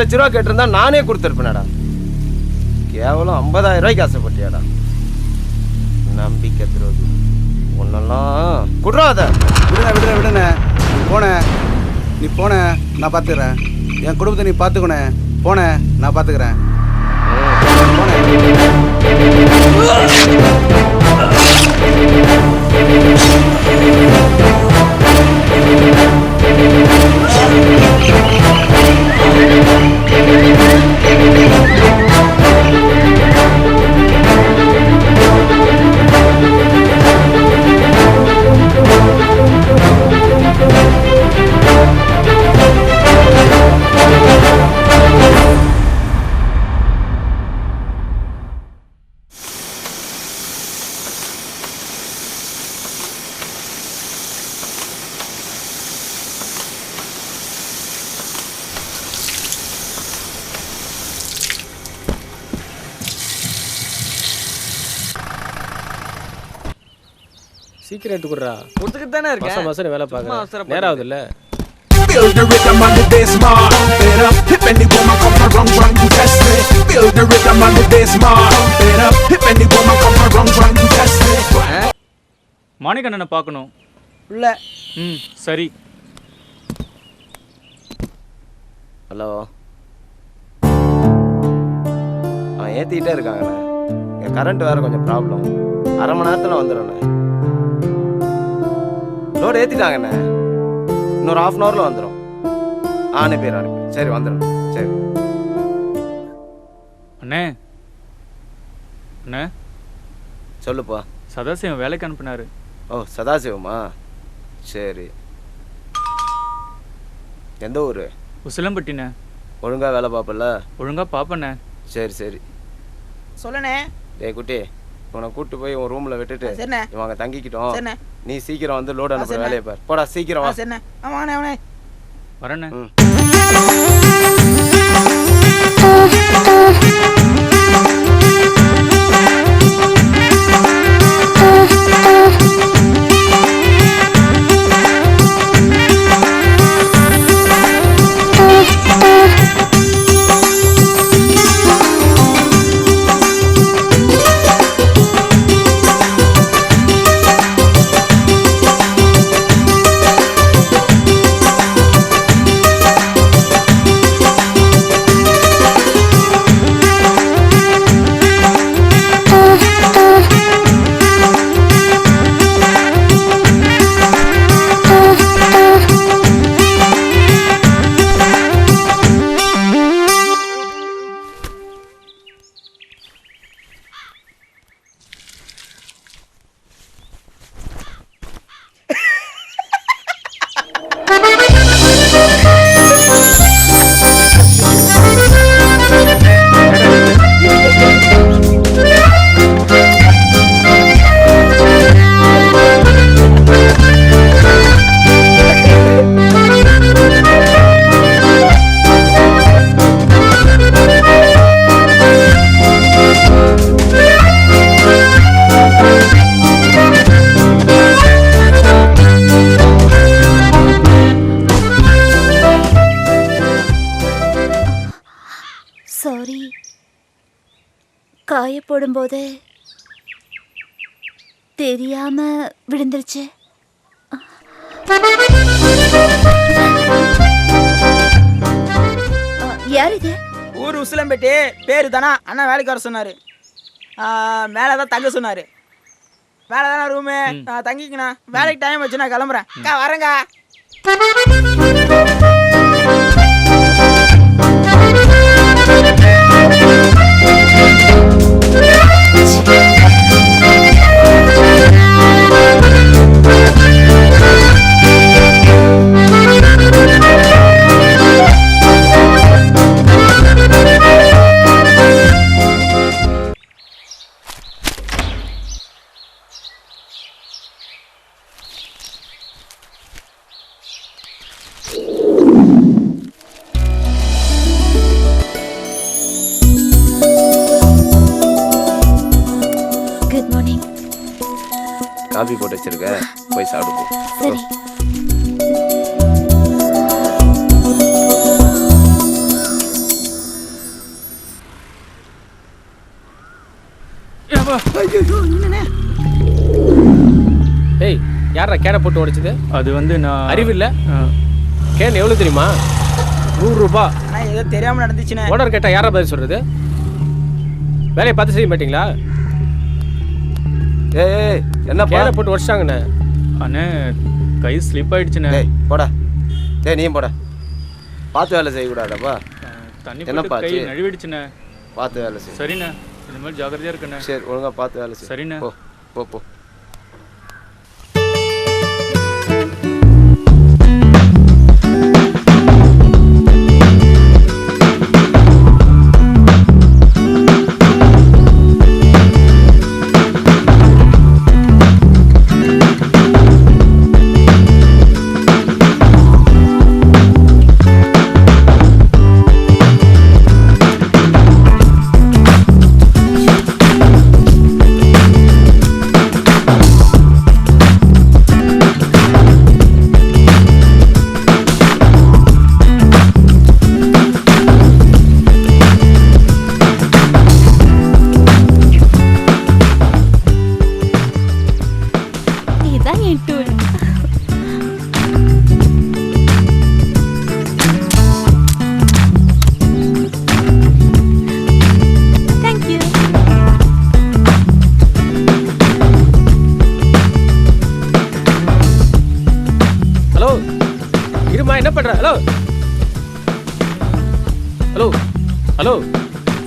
லட்ச ரூபா கேட்டிருந்தா நானே கொடுத்துருப்பேனடா. கேவலம் 50,000 ரூபாய்க்கு ஆசைப்பட்டியாடா. நம்பிக்கை துரோகி ஒன்னெல்லாம் குடுறாத. விடுனே நீ போன நான் பார்த்துக்கிறேன். என் குடும்பத்தை நீ பார்த்துக்கணே. போன நான் பார்த்துக்கிறேன். சீக்கிரம் எடுத்துக்குறா. கொடுத்துக்கிட்டு தானே இருக்கேன். மாசம் வேலை பார்க்குறேன். நேரம் ஆகுதுல்ல. Feel the rhythm on the bass, ma. Pump it up. If any woman come from wrong, you test me. Feel the rhythm on the bass, ma. Pump it up. If any woman come from wrong, you test me. மாணிக்கண்ணனை பார்க்கணும். இல்ல. சரி. Hello. ஏற்றிக்கிட்டே இருக்காங்கண்ணே. என் current வேறு கொஞ்சம் problem. அரை மணி நேரத்தில் வந்துடும்ண்ணே. Load ஏற்றிட்டாங்கண்ணே. இன்னொரு 1/2 an ஹவரில் வந்துடும். அனுப்பி சரி வந்துடும். சரி அண்ணே. அண்ணே சொல்லுப்பா. சதாசிவம் வேலைக்கு அனுப்புனாரு. ஓ சதாசிவமா? சரி. எந்த ஊர்? உசிலம்பட்டிண்ணே. ஒழுங்கா வேலை பார்ப்பல? ஒழுங்கா பார்ப்பண்ணே. சரி சரி. சொல்லண்ணே. டேய் குட்டி, உன்னை கூப்பிட்டு போய் உன் ரூமில் விட்டுட்டு இவங்க தங்கிக்கிட்டோம். நீ சீக்கிரம் வந்து லோடு அனுப்புற வேலையை பார். போடா சீக்கிரம் வா. சரிண்ணே. ஆமாண்ணே அவனே வரண்ணே. சாரி. காய போடும்போது தெரியாம விழுந்துருச்சு. யார் இது? ஊர் உசிலம்பட்டி. பேரு தானா? அண்ணா வேலைக்கு வர சொன்னாரு. மேலதான் தங்க சொன்னாரு. வேலை தானே ரூமு தங்கிக்கண்ணா. வேலைக்கு டைம் வச்சு நான் கிளம்புறேன். வரேங்க. காபி போட்டு வச்சிருக்க, போய் சாப்பிடுவோம். சரி. யாரா கேனை போட்டு உடைச்சது? அது வந்து நான் அறிவில்லை. கேன் எவ்வளோ தெரியுமா? 100 ரூபா. அண்ணா ஏதோ தெரியாம நடந்துச்சுண்ணே. ஓனர் கேட்டால் யாரா பதில் சொல்கிறது? வேலையை பார்த்து செய்ய மாட்டீங்களா? ஏய் என்ன கேனை போட்டு உடைச்சிட்டாங்கண்ணே. அண்ணே கை ஸ்லிப் ஆயிடுச்சுண்ணே. டேய் போடா. டேய் நீயும் போடா. பார்த்து வேலை செய்யக்கூடாதப்பா. தண்ணி என்னப்பா போட்டு கை ஆச்சு? நழுவிடுச்சுண்ணே. பார்த்து வேலை செய். சரிண்ணே, இந்த மாதிரி ஜாக்கிரதையா இருக்குண்ணே. சரி ஒழுங்கா பார்த்து வேலை செய். சரிண்ணே. போ போ போ. இதுதான் என் டூல். தேங்க்யூ. ஹலோ இருமா, என்ன பண்ற? ஹலோ ஹலோ ஹலோ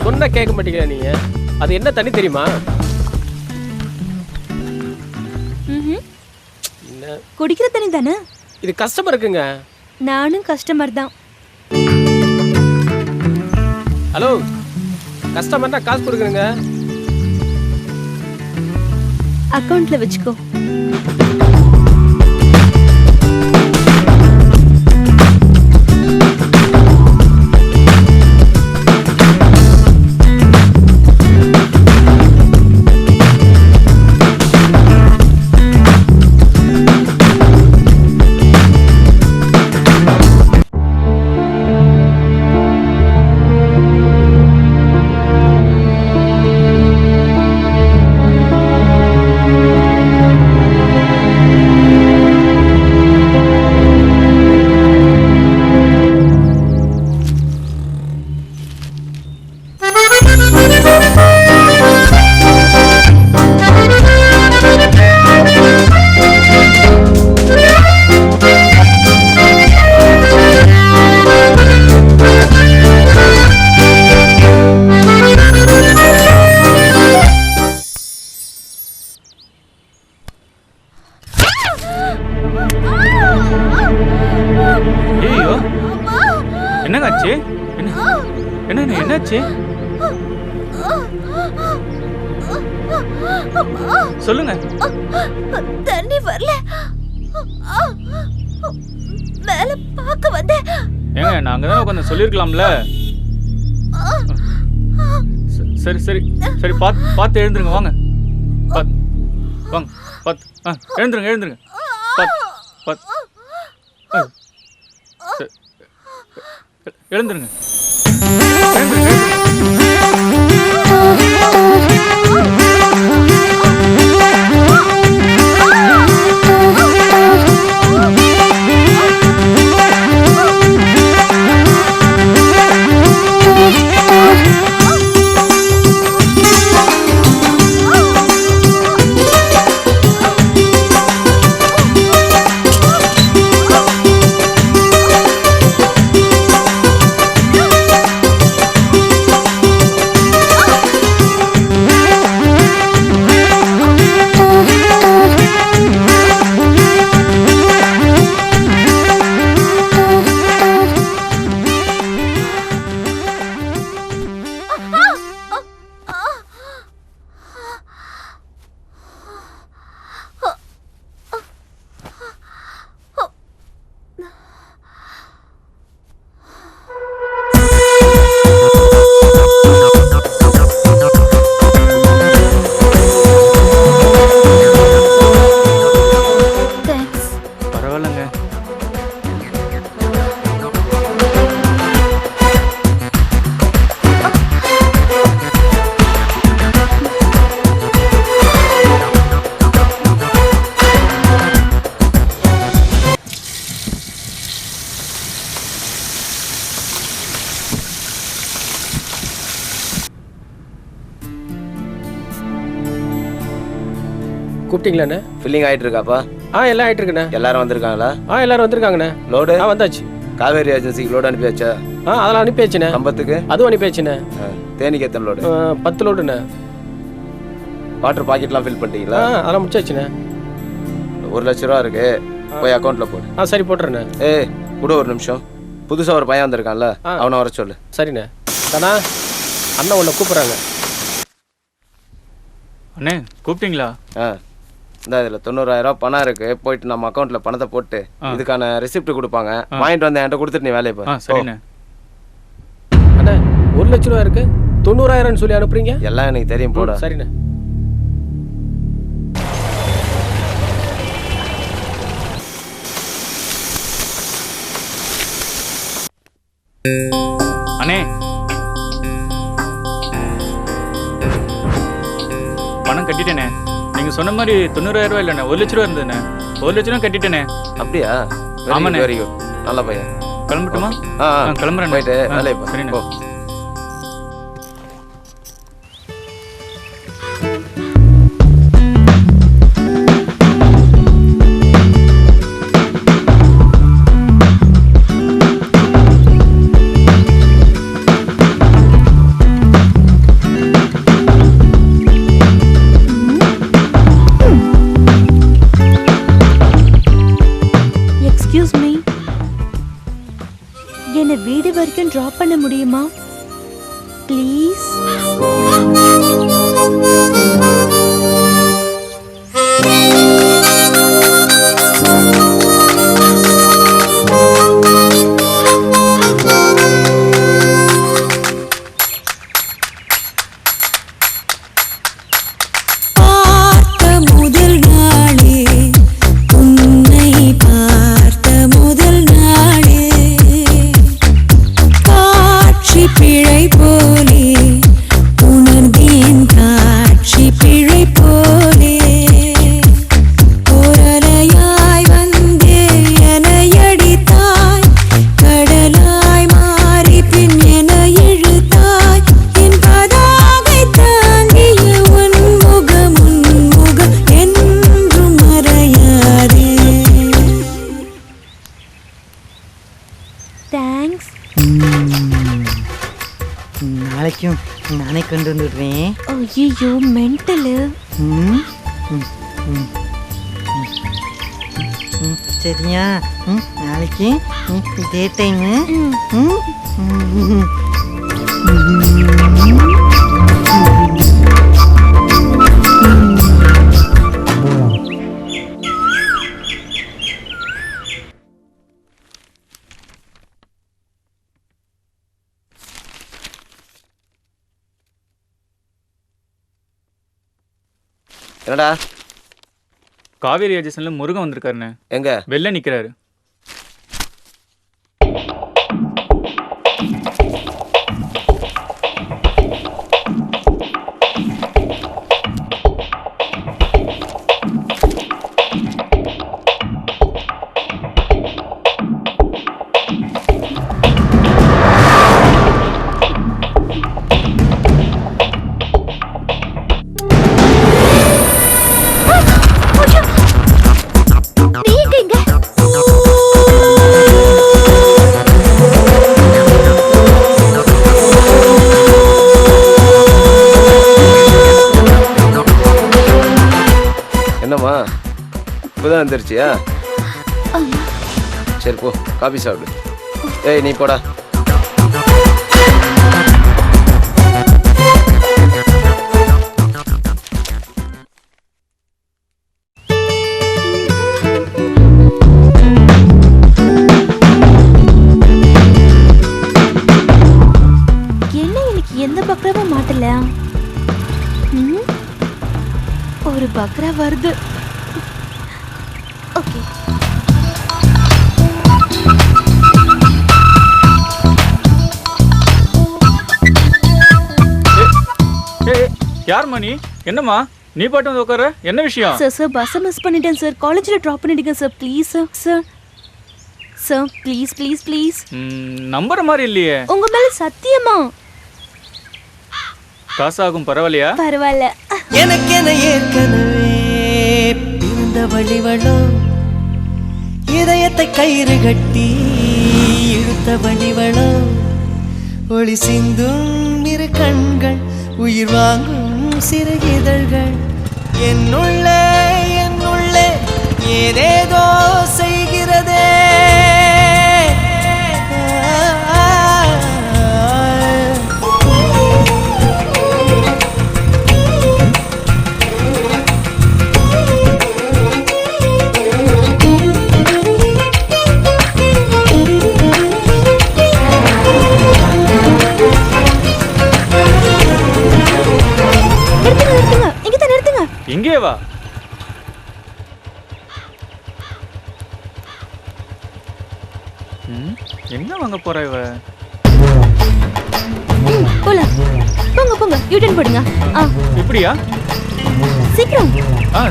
சொன்ன கேட்க மாட்டீங்களா நீங்க? அது என்ன தண்ணி தெரியுமா? குடிக்கிற தண்ணி தானே? இது கஸ்டமர் இருக்குங்க. நானும் கஸ்டமர் தான். ஹலோ கஸ்டமர்னா காசு கொடுக்குறேங்க. அக்கவுண்ட்ல வச்சுக்கோ. ஐயோ என்னங்க ஆச்சு? என்ன என்னாச்சு? சொல்லுங்க. தண்ணி வரல. மேல பார்க்க வந்தேன். ஏங்க நாங்க தான் கொஞ்சம் சொல்லிருக்கலாம்ல. சரி சரி சரி பார்த்து எழுந்துருங்க. வாங்க வாங்க பார்த்து எழுந்துருங்க. எழுந்துருங்க. கூப்பிட்டீங்களாண்ணே? ஃபில்லிங் ஆயிட்டு இருக்காப்பா? எல்லாம் ஆயிட்டு இருக்குண்ணே. எல்லாரும் வந்திருக்காங்களா? எல்லாரும் வந்திருக்காங்கண்ணே. லோடு வந்தாச்சு. காவேரி ஏஜென்சிக்கு லோடு அனுப்பியாச்சா? அதெல்லாம் அனுப்பியாச்சுண்ணே. கம்பத்துக்கு அதுவும் அனுப்பியாச்சுண்ணே. தேனிக்கு எத்தனை லோடு? 10 லோடுண்ணே. வாட்டர் பாக்கெட்லாம் ஃபில் பண்ணிட்டீங்களா? அதெல்லாம் முடிச்சாச்சுண்ணே. 1 லட்ச ரூபா இருக்கு, போய் அக்கௌண்ட்ல போடு. சரி போட்டுறேண்ணே. கூட ஒரு நிமிஷம். புதுசாக ஒரு பையன் வந்திருக்கான்ல, அவனை வர சொல்லு. சரிண்ணே. தானா அண்ணன் உன்னை கூப்பிட்றாங்க. அண்ணே கூப்பிட்டீங்களா? இந்த இதில் 90,000 பணம் இருக்கு, போயிட்டு நம்ம அக்கௌண்ட்ல பணத்தை போட்டு இதுக்கான ரெசிப்ட் கொடுப்பாங்க, வாங்கிட்டு வந்து என்கிட்ட கொடுத்துட்டு நீ வேலையை பாரு. சரிண்ணே. அண்ணே 1 லட்ச ரூபா இருக்கு, 90,000 சொல்லி அனுப்புறீங்க? எல்லாம் எனக்கு தெரியும், போட. சரிண்ணே. அண்ணே பணம் கட்டிட்டேனே. நீங்க சொன்ன மாதிரி 90,000 ரூபாய் இல்லைண்ணே, 1 லட்ச ரூபா இருந்ததுண்ணே. 1 லட்ச ரூபா கட்டிட்டேனே. அப்படியா? ஆமாண்ணே. வெரி குட், நல்ல பையன். கிளம்பட்டுமா? கிளம்புறேன். போயிட்டு வேலையை பாரு. சரிண்ணே. என்ன வீடு வரைக்கும் டிராப் பண்ண முடியுமா ப்ளீஸ்? நாளைக்கும் நானே கொண்டு வந்துடுறேன். ஐயோ மென்டலு. சரியா? நாளைக்கு இதே டைமு. என்னடா? காவேரி ஏஜென்சில முருகன் வந்திருக்காருண்ணே. எங்க? வெளில நிக்கிறாரு. என்னம்மா இப்போதான் வந்துருச்சியா? சரி போ, காபி சாப்பிடு. ஏய் நீ போடா. என்ன எனக்கு எந்த பக்ராவும் மாட்டல. ஒரு பக்ரா வருது. ஓகே. யார் மணி? என்னம்மா நீ பாட்டு வந்து உட்கார? என்ன விஷயம்? சார் பஸ் மிஸ் பண்ணிட்டேன் சார். காலேஜ்ல டிராப் பண்ணிடுங்க sir please sir. Sir please please please. நம்புற மாதிரி இல்லையே. உங்க மேல சத்தியமா? காசாகும் பரவாயில்லையா? பரவாயில்ல. எனக்கு என்ன ஏற்கனவே வழிவளோ இதயத்தை கயிறு கட்டி இழுத்த வழிவளோ ஒளி சிந்தும் இரு கண்கள் உயிர் வாங்கும் சிறு இதழ்கள் என்னுள்ளே ஏதேதோ செய்கிறதே எங்கே வா? என்ன வாங்க போற இவ? போலாம். போங்க போங்க, யூட்டன் போடுங்க. இப்படியா? சீக்கிரம்.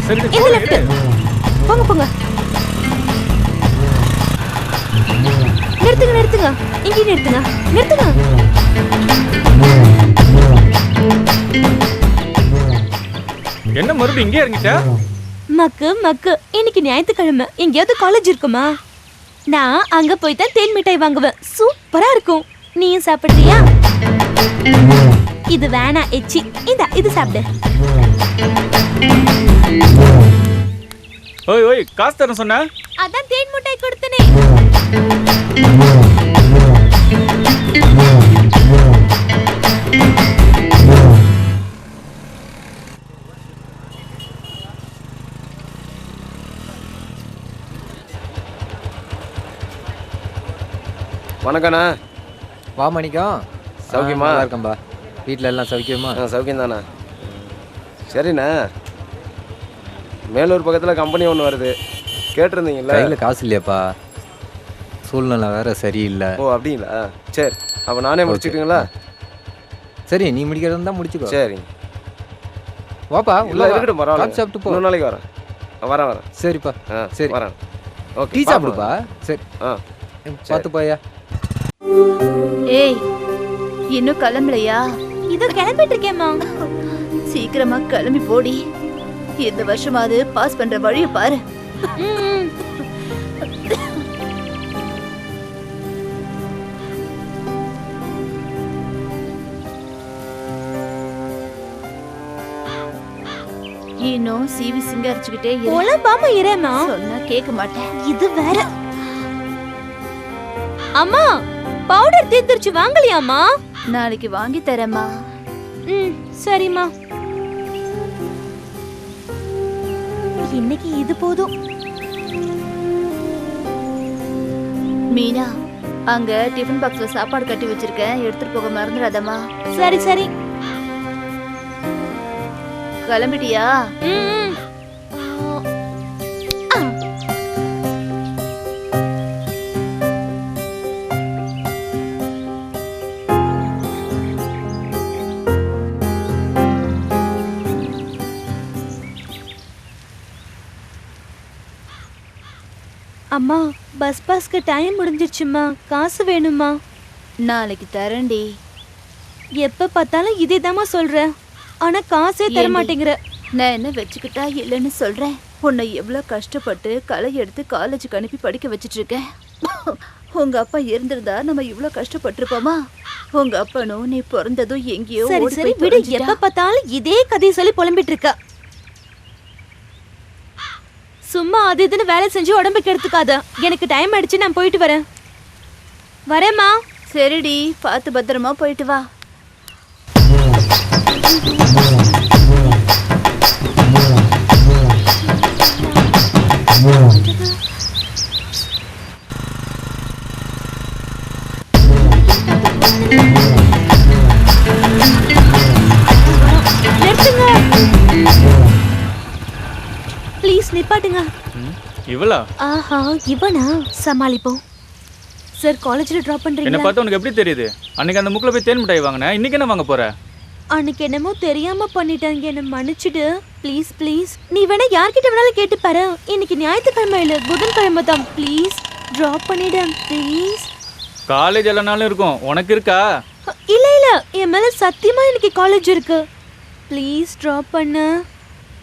சரி இந்த லெஃப்ட். போங்க போங்க. நிறுத்துங்க. இங்கே நிறுத்துங்க. என்ன மறுபடியும் இங்கே இறங்கிட்ட? மக்கு இன்னைக்கு ஞாயிற்றுக்கிழமை எங்கேயாவது காலேஜ் இருக்குமா? நான் அங்க போய் தான் தேன் மிட்டாய் வாங்குவேன். சூப்பரா இருக்கும். நீயும் சாப்பிடுறியா? இது வேணா எச்சி. இது சாப்பிடு. ஓய் காசு தரேன் சொன்ன. அதான் தேன் மிட்டாய் கொடுத்தனே. வணக்கண்ணா. வா மணிக்கம். சௌக்கியமா? நல்லா இருக்கம்பா. வீட்டில் எல்லாம் சௌக்கியமா? சௌக்கியம் தானே. சரிண்ணா, மேலூர் பக்கத்தில் கம்பெனி ஒன்று வருது, கேட்டிருந்தீங்களா? கையில் காசு இல்லையாப்பா, சூழ்நிலை வேற சரியில்லை. ஓ அப்படிங்களா? சரி, அப்போ நானே முடிச்சுட்டுங்களா? சரி, நீ முடிக்கிறது தான் முடிச்சுக்கோ. சரி வாப்பா. இல்லை இருக்கட்டும், பரவாயில்ல. சாப்பிட்டு போ. இன்னொரு நாளைக்கு வரேன். சரிப்பா. சரி வரேன். ஓகே, டீ சாப்பிடுப்பா. சரி பார்த்து போயா. ஏய், இன்னும் கிளம்பலையா? இதோ கிளம்பிட்டு இருக்கேம்மா. சீக்கிரமா கிளம்பி போடி. இந்த வருஷமாவது பாஸ் பண்ற வழியை பாரு. இன்னும் சீவி சிங்கரிச்சுக்கிட்டே ஒலம்பாம இரேம்மா. சொன்னா கேட்க மாட்டேன். இது வேற. அம்மா, பவுடர் தீர்ந்துருச்சு, வாங்கலையாம்மா? நாளைக்கு வாங்கி தரேம்மா. சரிம்மா. இன்னைக்கு இது போதும். மீனா, அங்க டிஃபன் பாக்ஸ்ல சாப்பாடு கட்டி வச்சிருக்கேன், எடுத்துட்டு போக மறந்துடாதம்மா. சரி. கிளம்பிட்டியா? அம்மா, பஸ் பாஸ்க்கு டைம் முடிஞ்சிருச்சுமா, காசு வேணுமா? நாளைக்கு தரேன்டி. எப்ப பார்த்தாலும் இதே தாமா சொல்ற, ஆனா காசே தர மாட்டேங்கிற. நான் என்ன வச்சுக்கிட்டா இல்லைன்னு சொல்றேன். உன்னை எவ்வளவு கஷ்டப்பட்டு களை எடுத்து காலேஜுக்கு அனுப்பி படிக்க வச்சிட்டு இருக்கேன். உங்க அப்பா இருந்திருந்தா நம்ம இவ்வளவு கஷ்டப்பட்டிருப்போமா? உங்க அப்பனும் நீ பிறந்ததும் எங்கேயோ. சரி விடு, எப்ப பார்த்தாலும் இதே கதையை சொல்லி புலம்பிட்டு இருக்க. சும்மா அது இதுன்னு வேலை செஞ்சு உடம்பு கெடுத்துக்காத. எனக்கு டைம் ஆயிடுச்சு, நான் போயிட்டு வரேம்மா. சரிடி, பார்த்து பத்திரமா போயிட்டு வா. ப்ளீஸ் நிப்பாட்டுங்க. இவளா? ஆஹா, இவனா? சமாளிப்போம். சார், காலேஜ்ல டிராப் பண்றீங்களா? என்ன பார்த்தா உனக்கு எப்படி தெரியுது? அன்னைக்கு அந்த முக்குல போய் தேன் மிட்டாய் வாங்குனேன், இன்னைக்கு என்ன வாங்க போற? அன்னைக்கு என்னமோ தெரியாம பண்ணிட்டாங்க, என்ன மன்னிச்சிடு ப்ளீஸ். நீ வேணா யார்கிட்ட வேணாலும் கேட்டு பாரு. இன்னைக்கு ஞாயிற்றுக்கிழமை இல்ல, புதன்கிழமை தான். ப்ளீஸ் டிராப் பண்ணிடு ப்ளீஸ். காலேஜ் எல்லா நாளும் இருக்கும், உனக்கு இருக்கா? இல்ல, என் மேல சத்தியமா இன்னைக்கு காலேஜ் இருக்கு. ப்ளீஸ் டிராப் பண்ணு.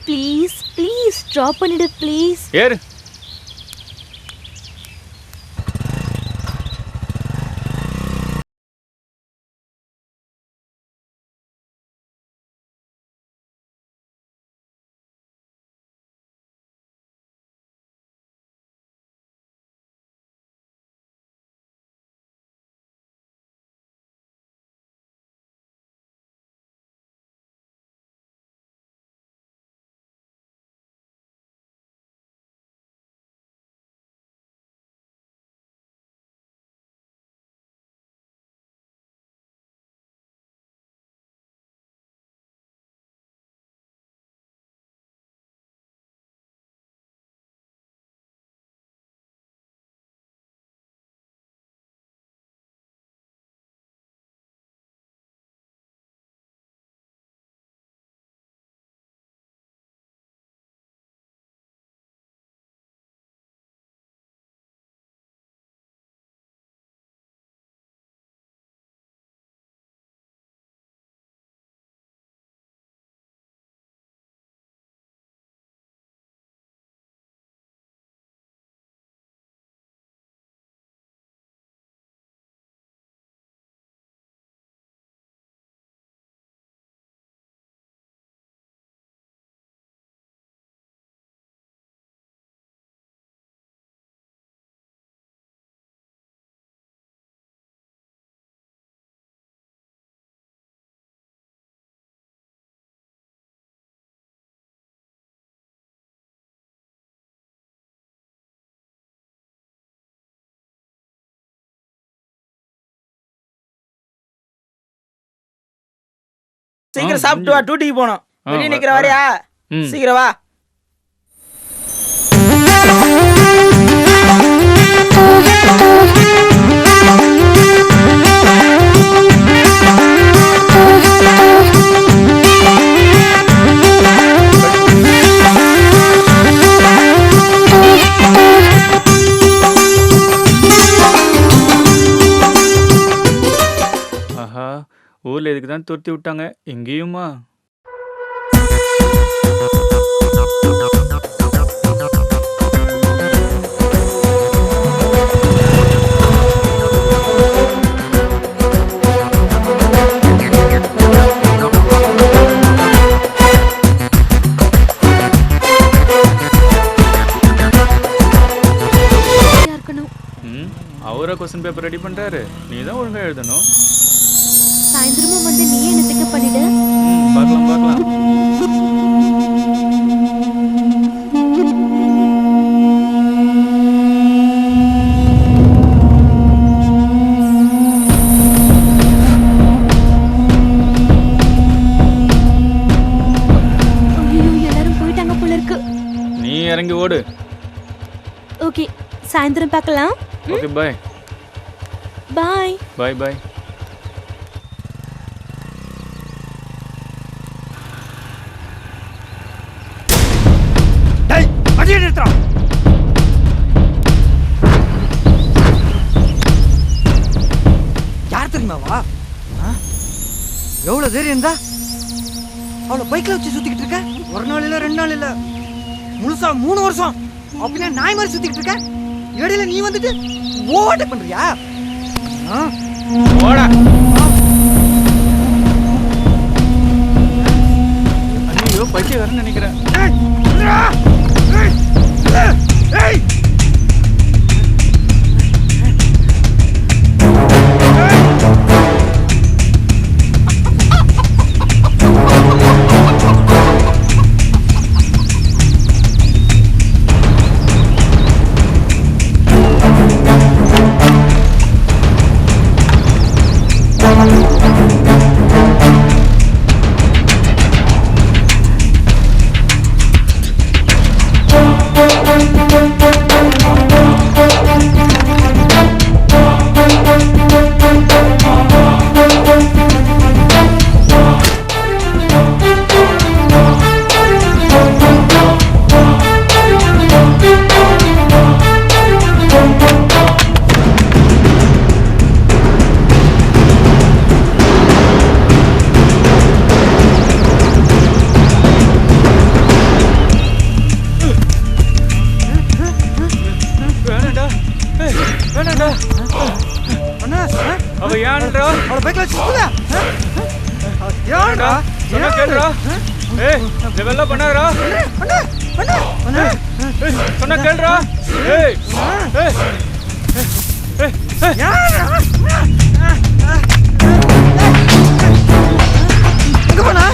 ப்ளீஸ் ப்ளீஸ் ட்ராப் பண்ணிடு ப்ளீஸ். ஏறு. சீக்கிரம் சாப்பிட்டு வா, டியூட்டிக்கு போகணும். வெளியே நிக்கிற வரையா? சீக்கிரம் வா. ஆஹா, ஊர்ல இதுக்கு தான் துரத்தி விட்டாங்க. எங்கேயுமா? அவரை கொஸ்டின் பேப்பர் ரெடி பண்றாரு. நீ தான் ஒழுங்கா எழுதணும். சாயந்தரமும் வந்து நீ என்ன பிக்கப் பண்ணிடு. பார்க்கலாம் பார்க்கலாம். ஐயோ, எல்லாரும் போயிட்டாங்க போல இருக்கு. நீ இறங்கி ஓடு. ஓகே, சாயந்தரம் பார்க்கலாம். ஓகே, பாய். பாய் பாய் பாய். டேய், அடியே நிறுத்துறா. யார் தெரியுமாவா? எவ்வளவு தைரியம் இருந்தா அவளை பைக்ல வச்சு சுத்திக்கிட்டு இருக்க? ஒரு நாள் இல்ல, 2 நாள் இல்ல, முழுசா 3 வருஷம் அப்படின்னா நாய் மாதிரி சுத்திக்கிட்டு இருக்க. இடையில நீ வந்துட்டு ஓட்ட பண்றியா? ஓடா. ஐயோ, பைத்தியக்காரன்னு நினைக்கிறேன். அவ ஏன்டா அவளை பைக்ல வச்சு சுத்துதா ஏன்டா சொன்னா கேளுடா ஏய் இதெல்லாம் பண்ணாதடா சொன்னா கேளுடா ஏய் ஏய் எங்க போனா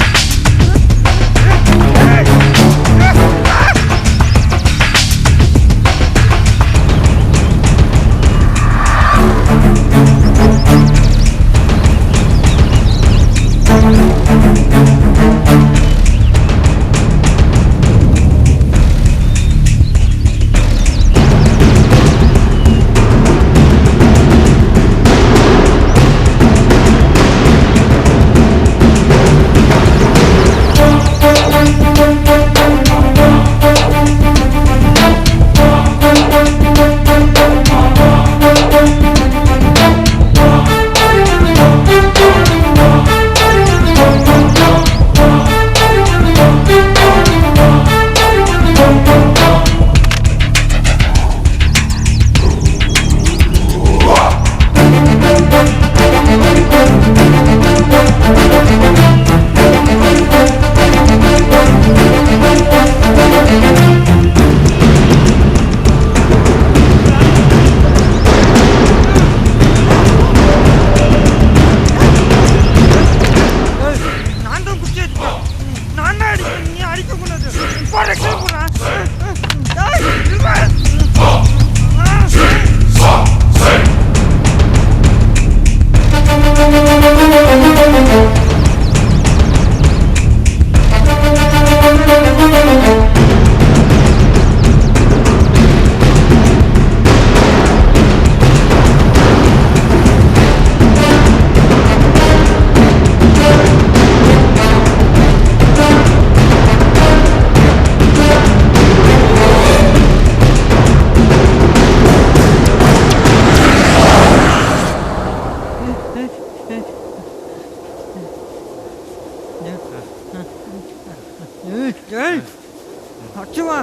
அச்சுமா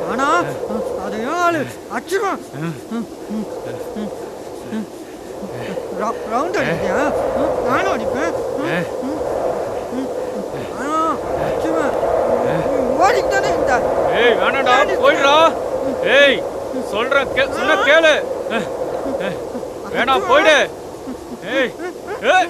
ஆனா அதையும் ஆளு அச்சுமா ரவுண்ட் அடிப்பியா நானும் அடிப்பேன் ஆனா அச்சுமா ஓடிக்கிட்டானே இந்த ஏய் வேணாடா போயிடுடா ஏய் சொன்னா கேளு வேணாம் போயிடு ஏய் ஏய்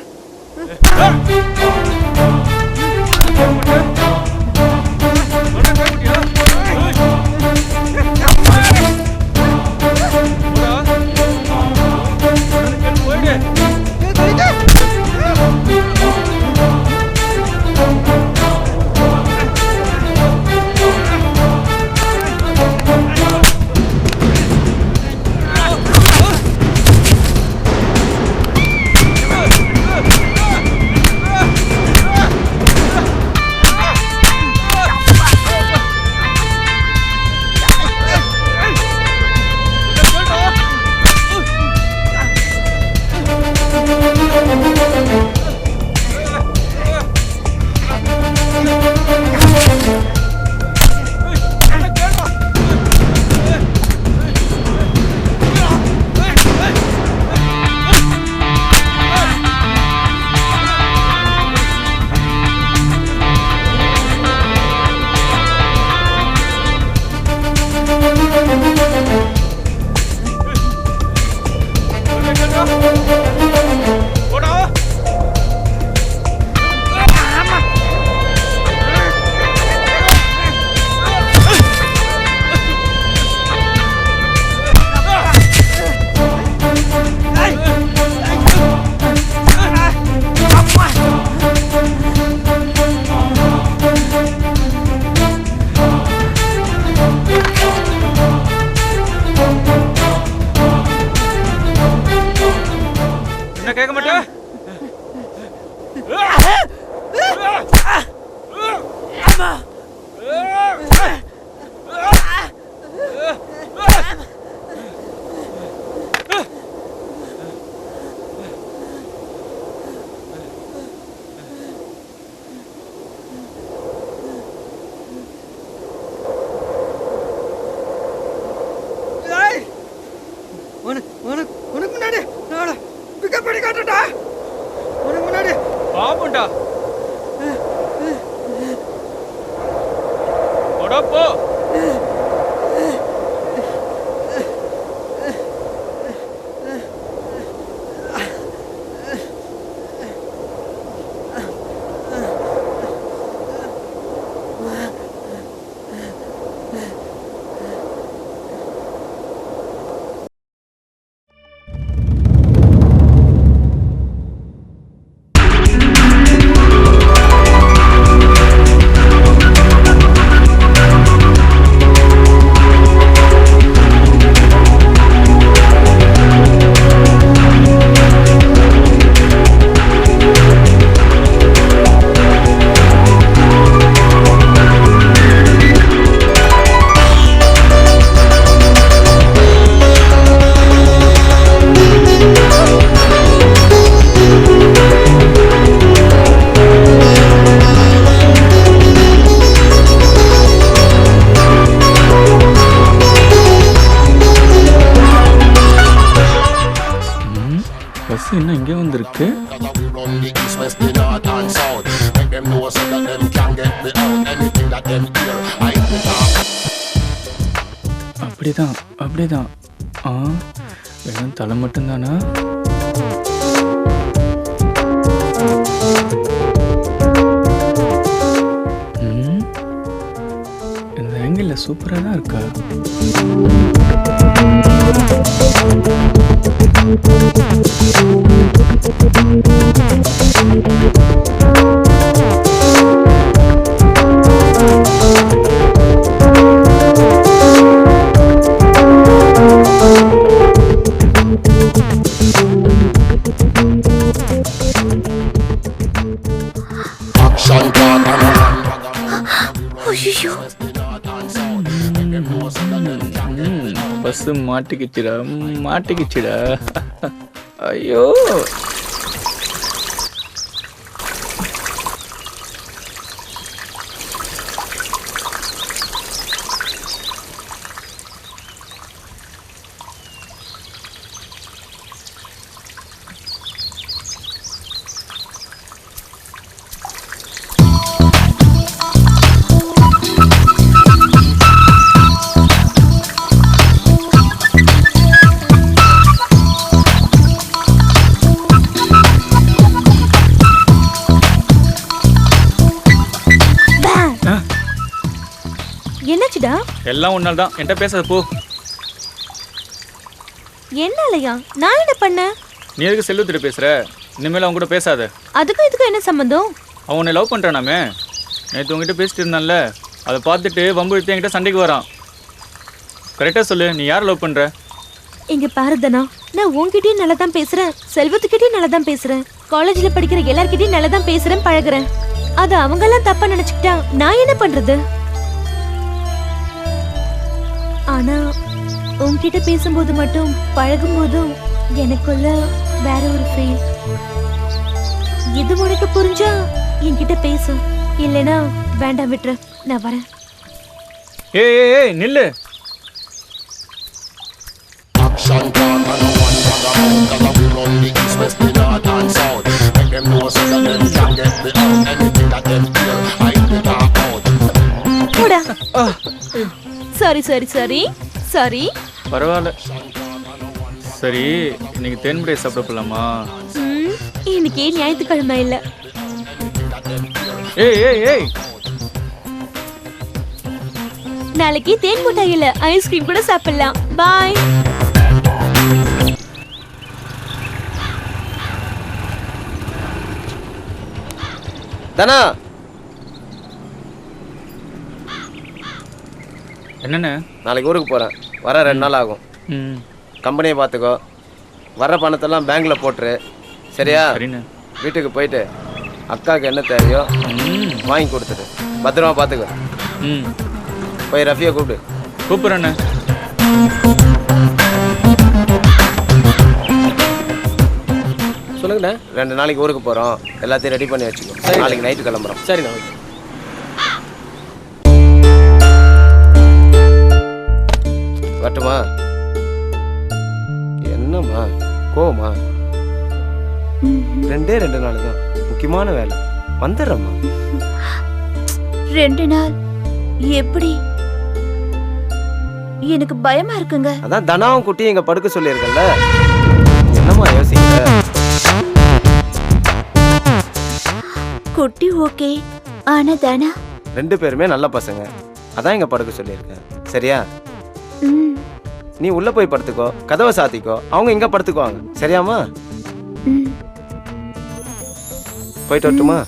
போ. பஸ் என்ன இங்கே வந்திருக்கு? அப்படிதான் அப்படிதான். வெறும் தலை மட்டும்தானா? இந்த ஆங்கிள் சூப்பராக தான் இருக்கா? பஸ் மாட்டிக்கிச்சுடா மாட்டிக்கிச்சுடா. ஐயோ என்னாச்சுடா? எல்லாம் உன்னால தான். என்கிட்ட பேசாத போ. என்னாலயா? நான் என்ன பண்ணேன்? நீ எதுக்கு செல்வத்திட்ட பேசுற? இனிமேல் அவங்க கூட பேசாத. அதுக்கும் இதுக்கும் என்ன சம்பந்தம்? அவன் உன்னை லவ் பண்ணுறானாமே. நேற்று உங்ககிட்ட பேசிட்டு இருந்தான்ல, அதை பார்த்துட்டு வம்பு எடுத்து என்கிட்ட சண்டைக்கு வரான். கரெக்டாக சொல்லு, நீ யாரை லவ் பண்ணுற? இங்க பாருதனா, நான் உன்கிட்டயும் நல்லா தான் பேசுறேன், செல்வத்துக்கிட்டயும் நல்லா தான் பேசுறேன், காலேஜ்ல படிக்கிற எல்லார்கிட்டயும் நல்லா தான் பேசுறேன், பழகுறேன். அது அவங்க எல்லாம் தப்பா நினைச்சுக்கிட்டா நான் என்ன பண்றது? ஆனா உன்கிட்ட பேசும்போது மட்டும் பழகும் போதும் எனக்குள்ள வேற ஒரு ஃபீல். இது உனக்கு புரிஞ்சா என்கிட்ட பேசு, இல்லைன்னா வேண்டாம் விட்டுரு, நான் வரேன். ஏய் நில்லு. Sorry sorry sorry sorry. பரவாயில்ல. சரி, இன்னைக்கு தேன்முறை சாப்பிட போலாமா? இன்னைக்கு ஞாயிற்றுக்கிழமை இல்ல. ஏய் ஏய் ஏய், நாளைக்கு தேன் மிட்டாய் இல்ல, ஐஸ்கிரீம் கூட சாப்பிடலாம். பாய். தனா, என்னண்ணே? நாளைக்கு ஊருக்கு போகிறேன், வர 2 நாள் ஆகும். கம்பெனியை பார்த்துக்கோ, வர பணத்தெல்லாம் பேங்க்கில் போட்டுரு, சரியா? சரிண்ணே. வீட்டுக்கு போயிட்டு அக்காவுக்கு என்ன தேவையோ வாங்கி கொடுத்துட்டு பத்திரமா பார்த்துக்கோ. போய் ரஃபியை கூப்பிடு. கூப்பிட்றேண்ணே. சொல்லுங்கண்ணே. 2 நாளைக்கு ஊருக்கு போகிறோம், எல்லாத்தையும் ரெடி பண்ணி வச்சுக்கோ. நாளைக்கு நைட்டு கிளம்புறோம். சரிண்ணா. ஓகே. வரட்டுமா? என்னம்மா கோவமா? 2 நாள் தான், முக்கியமான வேலை, வந்துடுறம்மா. 2 நாள் எப்படி? எனக்கு பயமா இருக்குங்க. அதான் தனாவும் குட்டி இங்க படுக்க சொல்லியிருக்கல, என்னம்மா யோசிக்கிற? குட்டி ஓகே, ஆனா தானா 2 பேருமே நல்ல பசங்க, அதான் இங்க படுக்க சொல்லியிருக்கேன். சரியா? நீ உள்ள போய் படுத்துக்கோ, கதவை சாத்திக்கோ, அவங்க இங்க படுத்துக்குவாங்க. சரியாமா? போயிட்டு வரட்டுமா?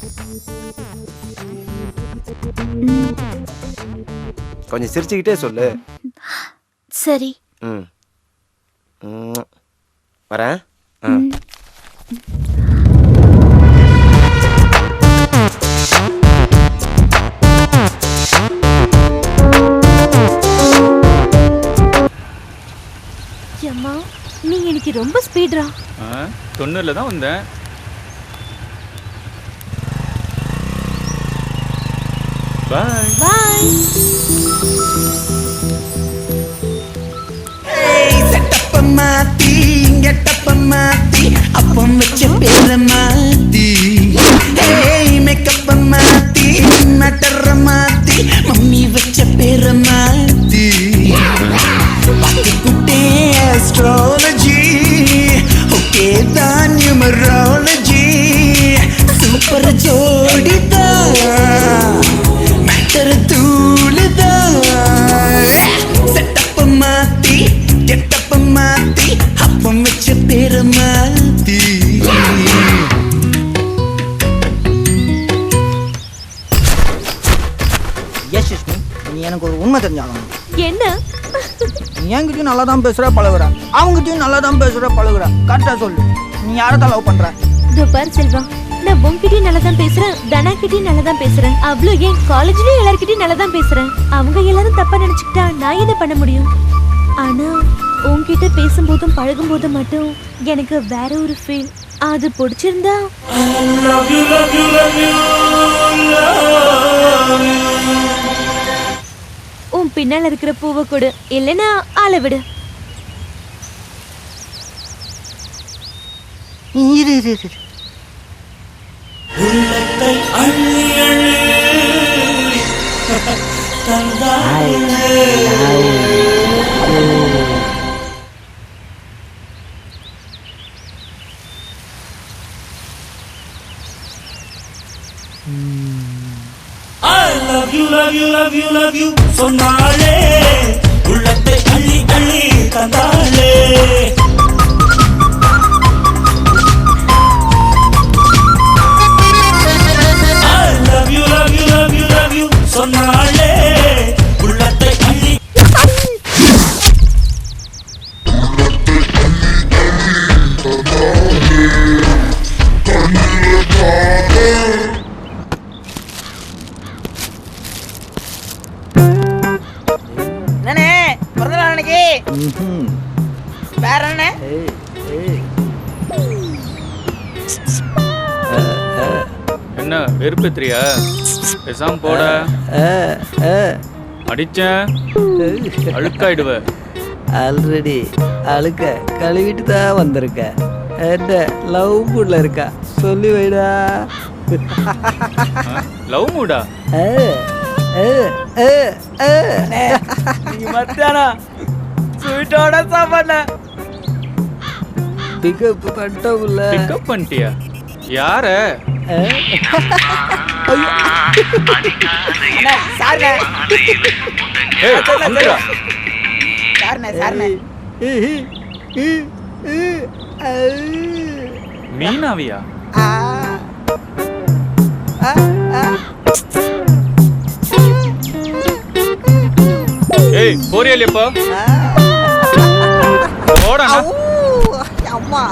கொஞ்சம் சிரிச்சுக்கிட்டே சொல்லு. சரி. வரேன். அம்மா நீ எனக்கு ரொம்ப ஸ்பீட்ரா. 90ல தான் வந்தேன். பாய் பாய். செட்டப்ப மாத்தி கெட்டப்ப மாத்தி அப்பம் வச்ச பேர மாத்தி மேக்கப்ப மாத்தி மேட்டர மாத்தி மம்மி வச்ச பேர மாத்தி பார்த்துக்கிட்டே அஸ்ட்ராலஜி ஓகே தான் நியூமராலஜி சூப்பர் ஜோடிதான் மேட்டர் தூளுதான் செட்டப்ப மாத்தி கெட்டப்ப மாத்தி அப்பம் வச்ச பேர மாத்தி. எஸ் யஷ்மி, நீ எனக்கு ஒரு உண்மை தெரிஞ்சாகணும். என்ன? நீ என்கிட்டயும் நல்லா தான் பேசுற பழகுற, அவங்ககிட்டயும் நல்லா தான் பேசுற பழகுற. கரெக்டா சொல்லு, நீ யாரதான் லவ் பண்ற? இதோ பாரு செல்வா, நான் உன்கிட்டயும் நல்லா தான் பேசுறேன், தனா கிட்டயும் நல்லா தான் பேசுறேன், அவ்வளோ ஏன் காலேஜ்லயும் எல்லார்கிட்டயும் நல்லா தான் பேசுறேன். அவங்க எல்லாரும் தப்பா நினைச்சுக்கிட்டா நான் என்ன பண்ண முடியும்? ஆனா உன்கிட்ட பேசும்போதும் பழகும் போதும் மட்டும் எனக்கு வேற ஒரு ஃபீல். அது பிடிச்சிருந்தா உன் பின்னால இருக்கிற பூவை கொடு, இல்லைன்னா ஆளை விடு. இரு இரு இரு. உள்ளத்தை அள்ளி அள்ளி love you சொன்னாலே உள்ளத்தை அள்ளி அள்ளி தந்தாலே love you சொன்னாலே உள்ளத்தை அள்ளி என்னண்ணே பிறந்த நாள் அன்னைக்கு வேற என்ன? என்ன வெறுப்பேத்திரியா? பேசாம போட. அடிச்சேன் அழுக்காயிடுவ. ஆல்ரெடி அழுக்க கழுவிட்டு தான் வந்திருக்க. என்ன லவ் மூட்ல இருக்கா? சொல்லி வைடா. லவ் மூடா? மத்தியானம் ஸ்வீட்டோட சாப்பாடு பிக்கப் பண்ணிட்டோம்ல. பிக்கப் பண்ணிட்டியா? யார? மீனாவியா? ஏய் போறியல்லையப்பா? ஓடா. அம்மா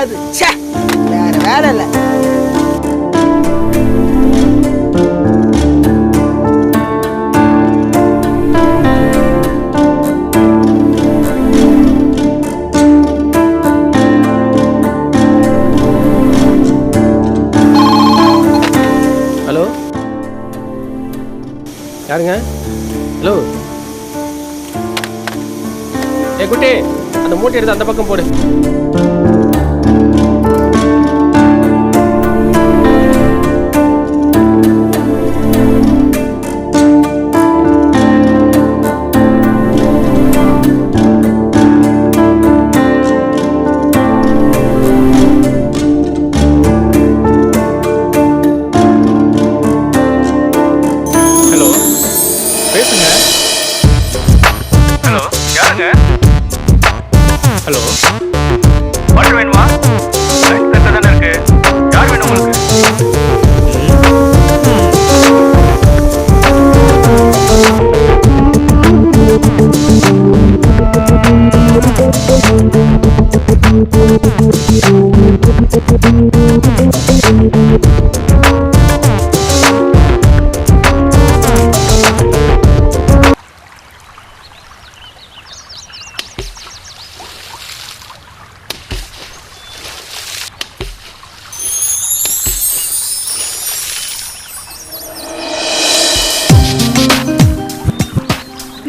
அது ச்சே வேற வேலை இல்லை. ஹலோ யாருங்க? ஹலோ ஏ குட்டி, அந்த மூட்டை எடுத்து அந்த பக்கம் போடு. ஹலோ பேசுங்க. ஹலோ யாருங்க? ஹலோ வாட்டர் வேணுமா? லைட் கரெக்டாக தானே இருக்கு. யார் வேணும் உங்களுக்கு?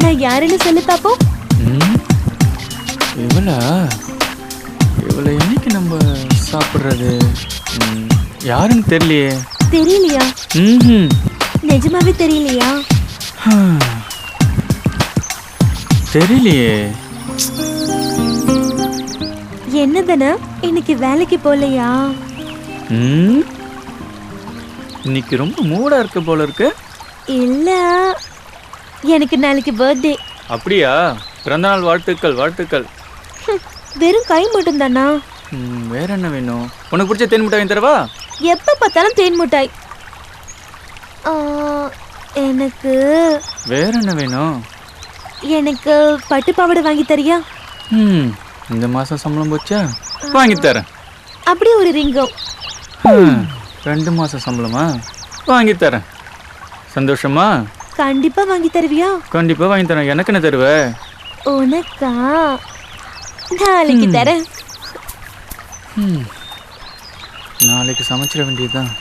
நான் யாருன்னு சொல்லி பாப்போம். இவளை என்னைக்கு நம்ம சாப்பிட்றது? யாருன்னு தெரியலையே. தெரியலையா? ம் நிஜமாவே தெரியலையா? தெரியலையே. என்னதானே இன்னைக்கு வேலைக்கு போகலையா? இன்னைக்கு ரொம்ப மூடா இருக்க போல இருக்கு. இல்ல, எனக்கு நாளைக்கு பர்த்டே. அப்படியா? பிறந்தநாள் வாழ்த்துக்கள் வாழ்த்துக்கள். வெறும் கை மட்டும் தானா? வேற என்ன வேணும்? உனக்கு பிடிச்ச தேன் மிட்டாய் தரவா? எப்ப பார்த்தாலும் தேன் மிட்டாய். எனக்கு வேற என்ன வேணும்? எனக்கு பட்டு பாவாடை வாங்கி தரியா? இந்த மாசம் சம்பளம் போச்சா? வாங்கி தரேன். அப்படியே ஒரு ரிங்கம். 2 மாசம் சம்பளமா? வாங்கி தரேன். சந்தோஷமா? கண்டிப்பா வாங்கி தருவியா? கண்டிப்பா வாங்கி தரேன். எனக்கு என்ன தருவ? உனக்கா? நாளைக்கு தரேன். நாளைக்கு சமைச்சிட வேண்டியதுதான்.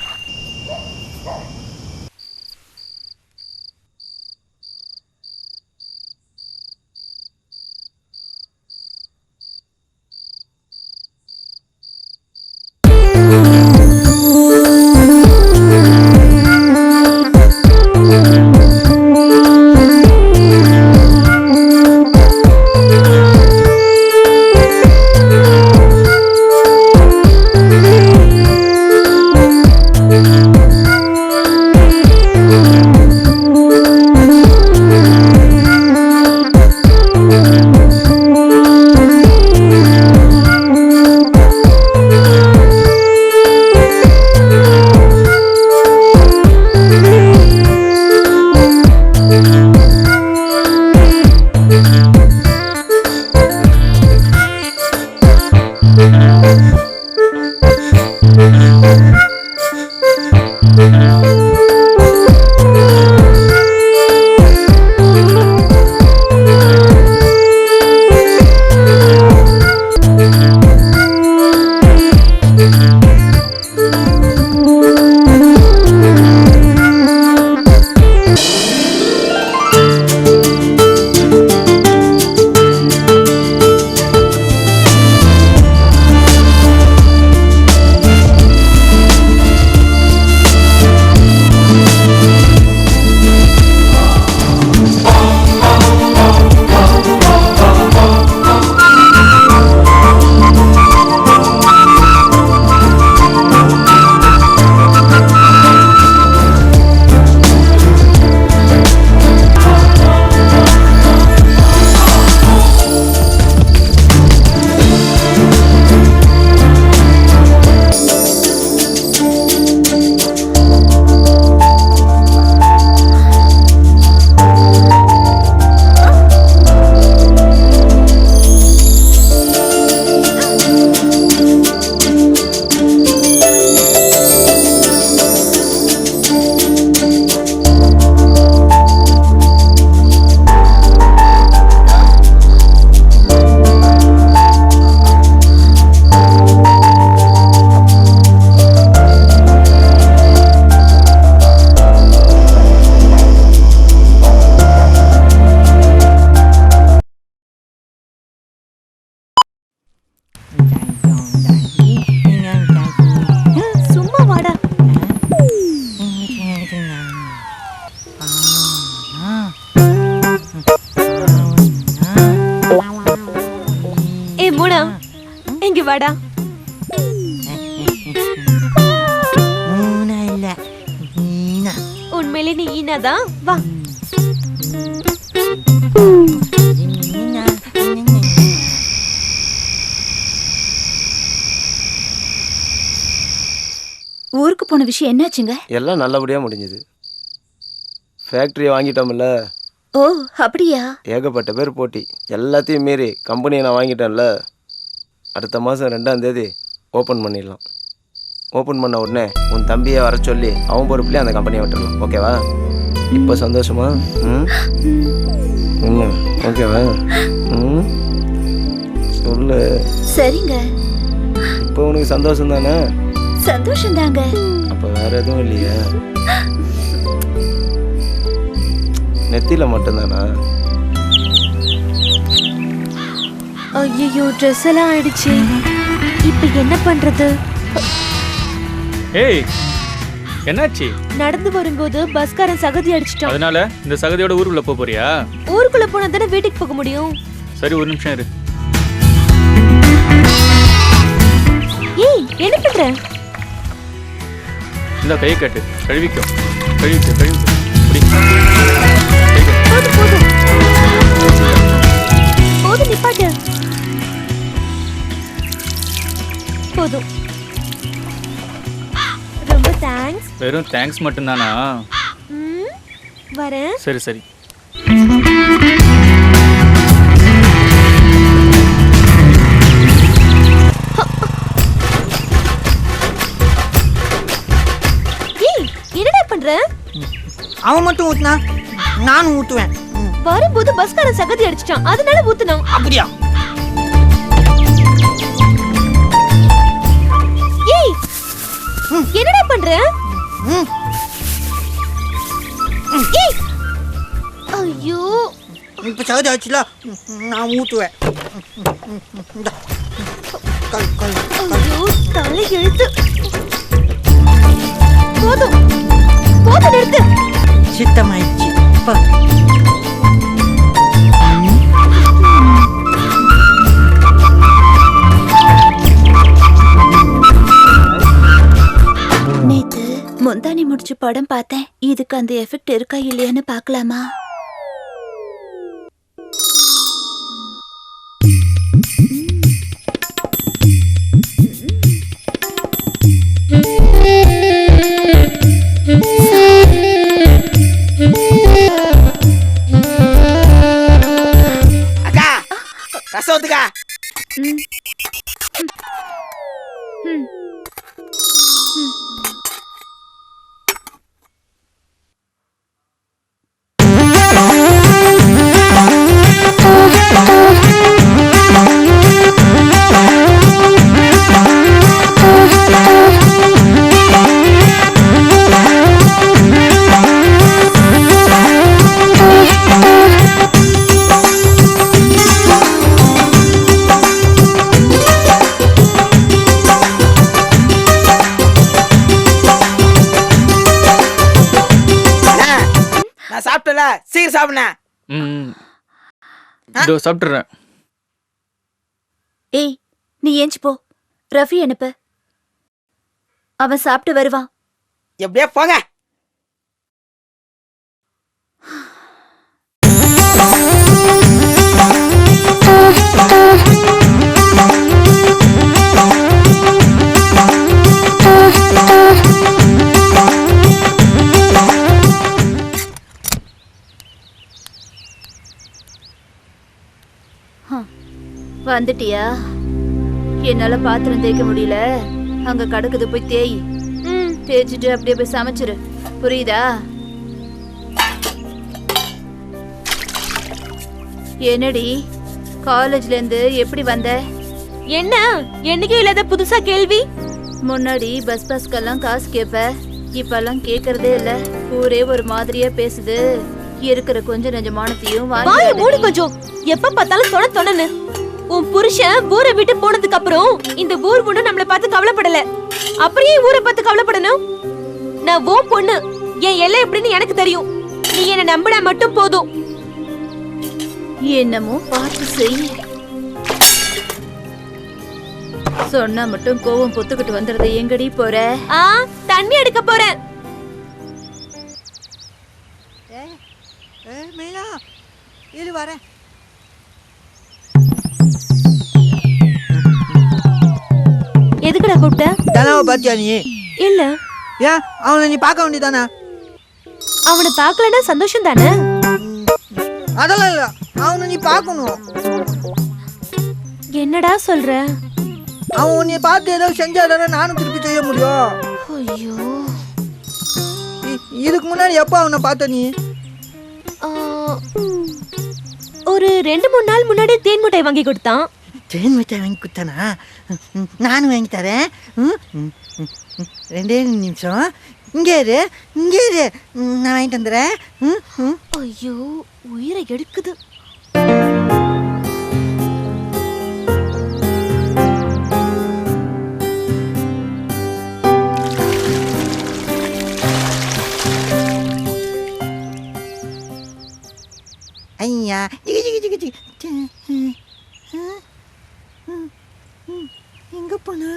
வாடா. மூணா இல்ல நீனா. உண்மையிலே நீ ஈனாதான். வா. ஊருக்கு போன விஷயம் என்னாச்சுங்க? எல்லாம் நல்லபடியாக முடிஞ்சுது. ஃபேக்ட்ரியை வாங்கிட்டோம்ல. ஓ அப்படியா? ஏகப்பட்ட பேர் போட்டி. எல்லாத்தையும் மீறி கம்பெனியை நான் வாங்கிட்டேன்ல. அடுத்த மாதம் 2ஆம் தேதி ஓப்பன் பண்ணிடலாம். ஓப்பன் பண்ண உடனே உன் தம்பியை வர சொல்லி அவன் பொறுப்புலேயே அந்த கம்பெனியை விட்டுடலாம். ஓகேவா? இப்போ சந்தோஷமா? ஓகேவா? சொல்லு. சரிங்க. இப்போ உனக்கு சந்தோஷம் தானே? சந்தோஷம் தாங்க. அப்போ வேற எதுவும் இல்லையா? நெத்தியில மட்டும்தானா? ஐயோ ட்ரெஸ் எல்லாம் ஆயிடுச்சு. இப்போ என்ன பண்றது? ஏய் என்னாச்சு? நடந்து வரும்போது பஸ்காரன் சகதி அடிச்சிட்டான். அதனால இந்த சகதியோட ஊருக்குள்ள போறியா? ஊருக்குள்ள போனா தானே வீட்டுக்கு போக முடியும். சரி ஒரு நிமிஷம் இரு. ஏய் என்ன பண்ற? இந்த கையை கட்டு. கழுவிக்கோ. கழுவிக்கோ. போதும் நிப்பாட்டு. போதும். ரொம்ப தேங்க்ஸ். வெறும் தேங்க்ஸ் மட்டும்தானா? வரேன். சரி. என்னடா பண்ற? அவன் மட்டும் ஊத்துனா நானும் ஊத்துவேன். வரும்போது பஸ்காரன் சகதி அடிச்சிட்டான். அதனால ஊத்துனான். அப்படியா? ஏய் என்னடா பண்ற? ஏய் ஐயோ இப்ப சகதி ஆச்சுல நான் ஊத்துவேன். ஐயோ தலை எழுத்து. போதும் நிறுத்து. சித்தமாயிடுச்சு. நேத்து முந்தானி முடிச்சு படம் பார்த்தேன். இதுக்கு அந்த எஃபெக்ட் இருக்கா இல்லையான்னு பார்க்கலாமா? அக்கா ரசம் ஊத்துக்கா. நான் சாப்பிட்டல சீக்கிரம் சாப்பிடுனே. இதோ சாப்பிட்டுறேன். ஏய் நீ ஏஞ்சி போ. ரஃபி அனுப்பு. அவன் சாப்பிட்டு வருவான். எப்படியா போங்க. வந்துட்டியா? என்னால பாத்திரம் தேய்க்க முடியல. அங்க கடக்குது போய் தேய். தேய்ச்சிட்டு அப்படியே போய் சமைச்சிரு. புரியுதா? என்னடி காலேஜ்ல இருந்து எப்படி வந்த? என்ன என்னைக்கும் இல்லாத புதுசா கேள்வி? முன்னாடி பஸ் பாஸ்க்கெல்லாம் காசு கேப்ப. இப்பெல்லாம் கேக்குறதே இல்ல. ஊரே ஒரு மாதிரியா பேசுது. இருக்கிற கொஞ்சம் நெஞ்சமானத்தையும் வாய மூடு கொஞ்சம். எப்ப பார்த்தாலும் தொணன்னு. உன் புருஷன் ஊரை விட்டு போனதுக்கு அப்புறம் இந்த ஊர் பொண்ணு நம்மள பார்த்து கவலைப்படல. அப்படியே ஊரை பார்த்து கவலைப்படணும். நான் ஓ பொண்ணு. என் எல்லை எப்படின்னு எனக்கு தெரியும். நீ என்ன நம்பினா மட்டும் போதும். என்னமோ பார்த்து செய். சொன்னா மட்டும் கோவம் பொத்துக்கிட்டு வந்துடுறது. எங்கடி போற? தண்ணி எடுக்க போறேன். மேலா இரு வரேன். எதுக்குடா கூப்பிட்ட? தனாவை பாத்தியா நீ? இல்ல. ஏன் அவனை நீ பார்க்க வேண்டியதானே? அவனை பார்க்கலன்னா சந்தோஷம் தானே? அதெல்லாம் இல்ல, அவனை நீ பார்க்கணும். என்னடா சொல்ற? அவன் உன்னை பார்த்து ஏதோ செஞ்சாதானே நானும் திருப்பி செய்ய முடியும். ஐயோ, இதுக்கு முன்னாடி எப்போ அவனை பார்த்த நீ? ஒரு 2-3 நாள் முன்னாடி தேன் மிட்டாய் வாங்கி கொடுத்தான். தேன் மிட்டாய் வாங்கி கொடுத்தானா? நானும் வாங்கி தரேன். 2 நிமிஷம் இங்கே இரு, இங்கே இரு, நான் வாங்கிட்டு வந்துடுறேன். ஐயோ, உயிரை எடுக்குது. ஐயா எங்க போனா?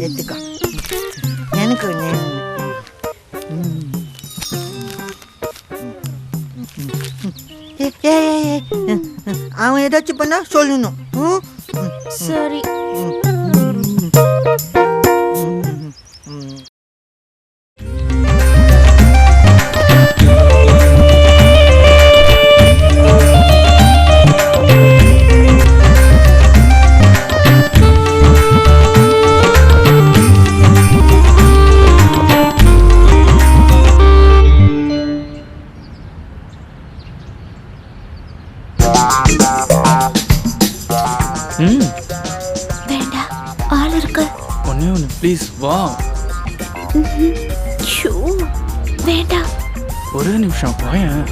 எடுத்துக்கோ, எனக்கு அவன் ஏதாச்சும் பண்ணா சொல்லணும். சரி. வேண்டாம், ஆள் இருக்கு. ஒண்ணே ப்ளீஸ் வா. வேண்டாம், ஒரே நிமிஷம் வாயேன்.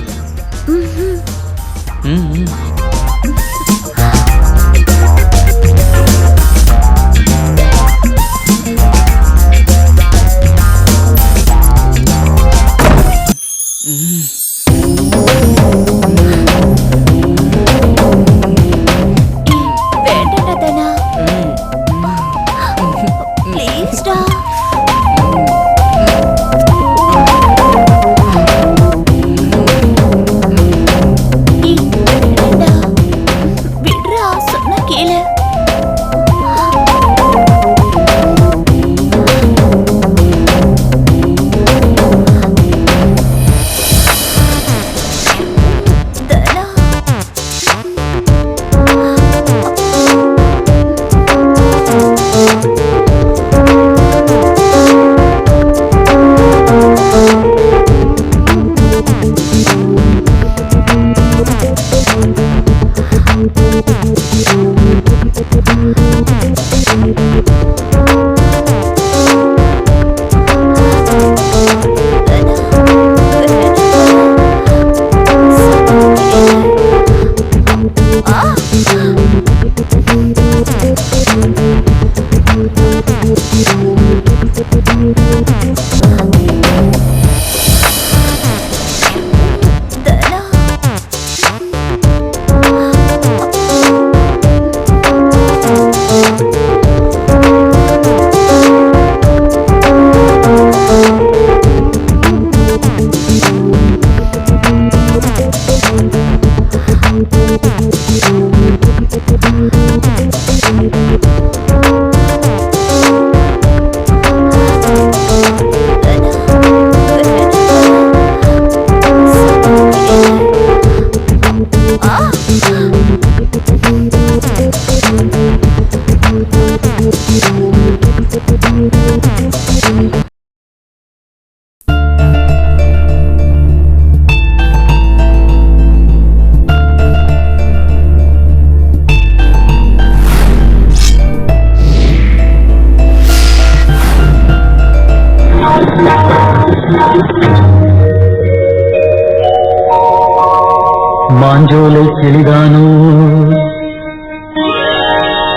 மாஞ்சோலை கிளிதானோ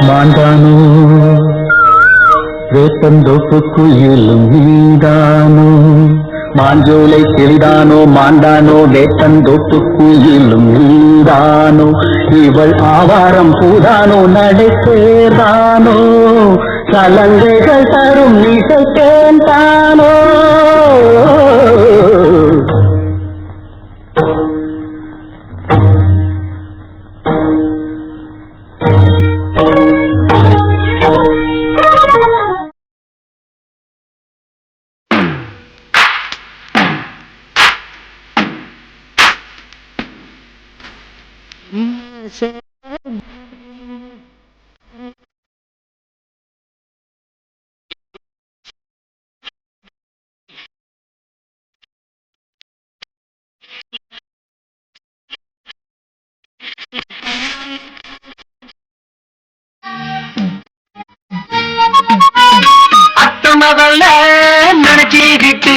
மாந்தானோ வேப்பந்தோப்பு குயிலும் நீதானோ மாஞ்சோலை கிளிதானோ மாண்டானோ வேப்பந்தோப்பு குயிலும் நீதானோ இவள் ஆவாரம் பூதானோ நடைபேதானோ சலங்கைகள் தரும் இசைத்தேன் தானோ அத்தமகள நினைச்சிக்கிட்டு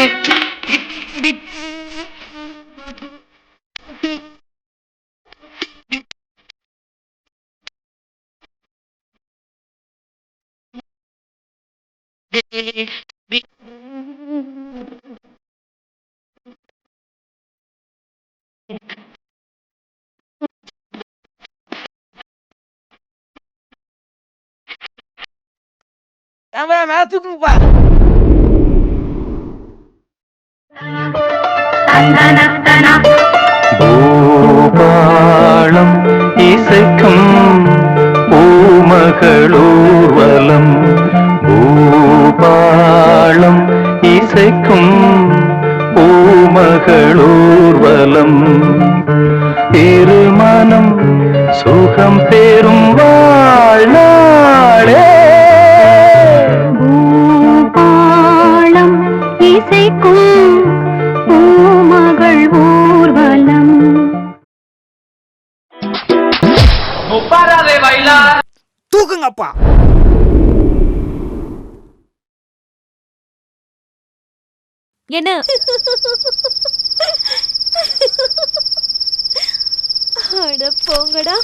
மேல தூக்குப்பா. பூபாளம் இசைக்கும் பூமகளூர்வலம் பூபாளம் இசைக்கும் பூமகளூர்வலம் திருமணம் சுகம் பெறும் வாழ்நாளே பூபாளம் இசைக்கும் பூமகள் ஊர்வலம். தூக்குங்கப்பா. என்ன அட போங்கடா.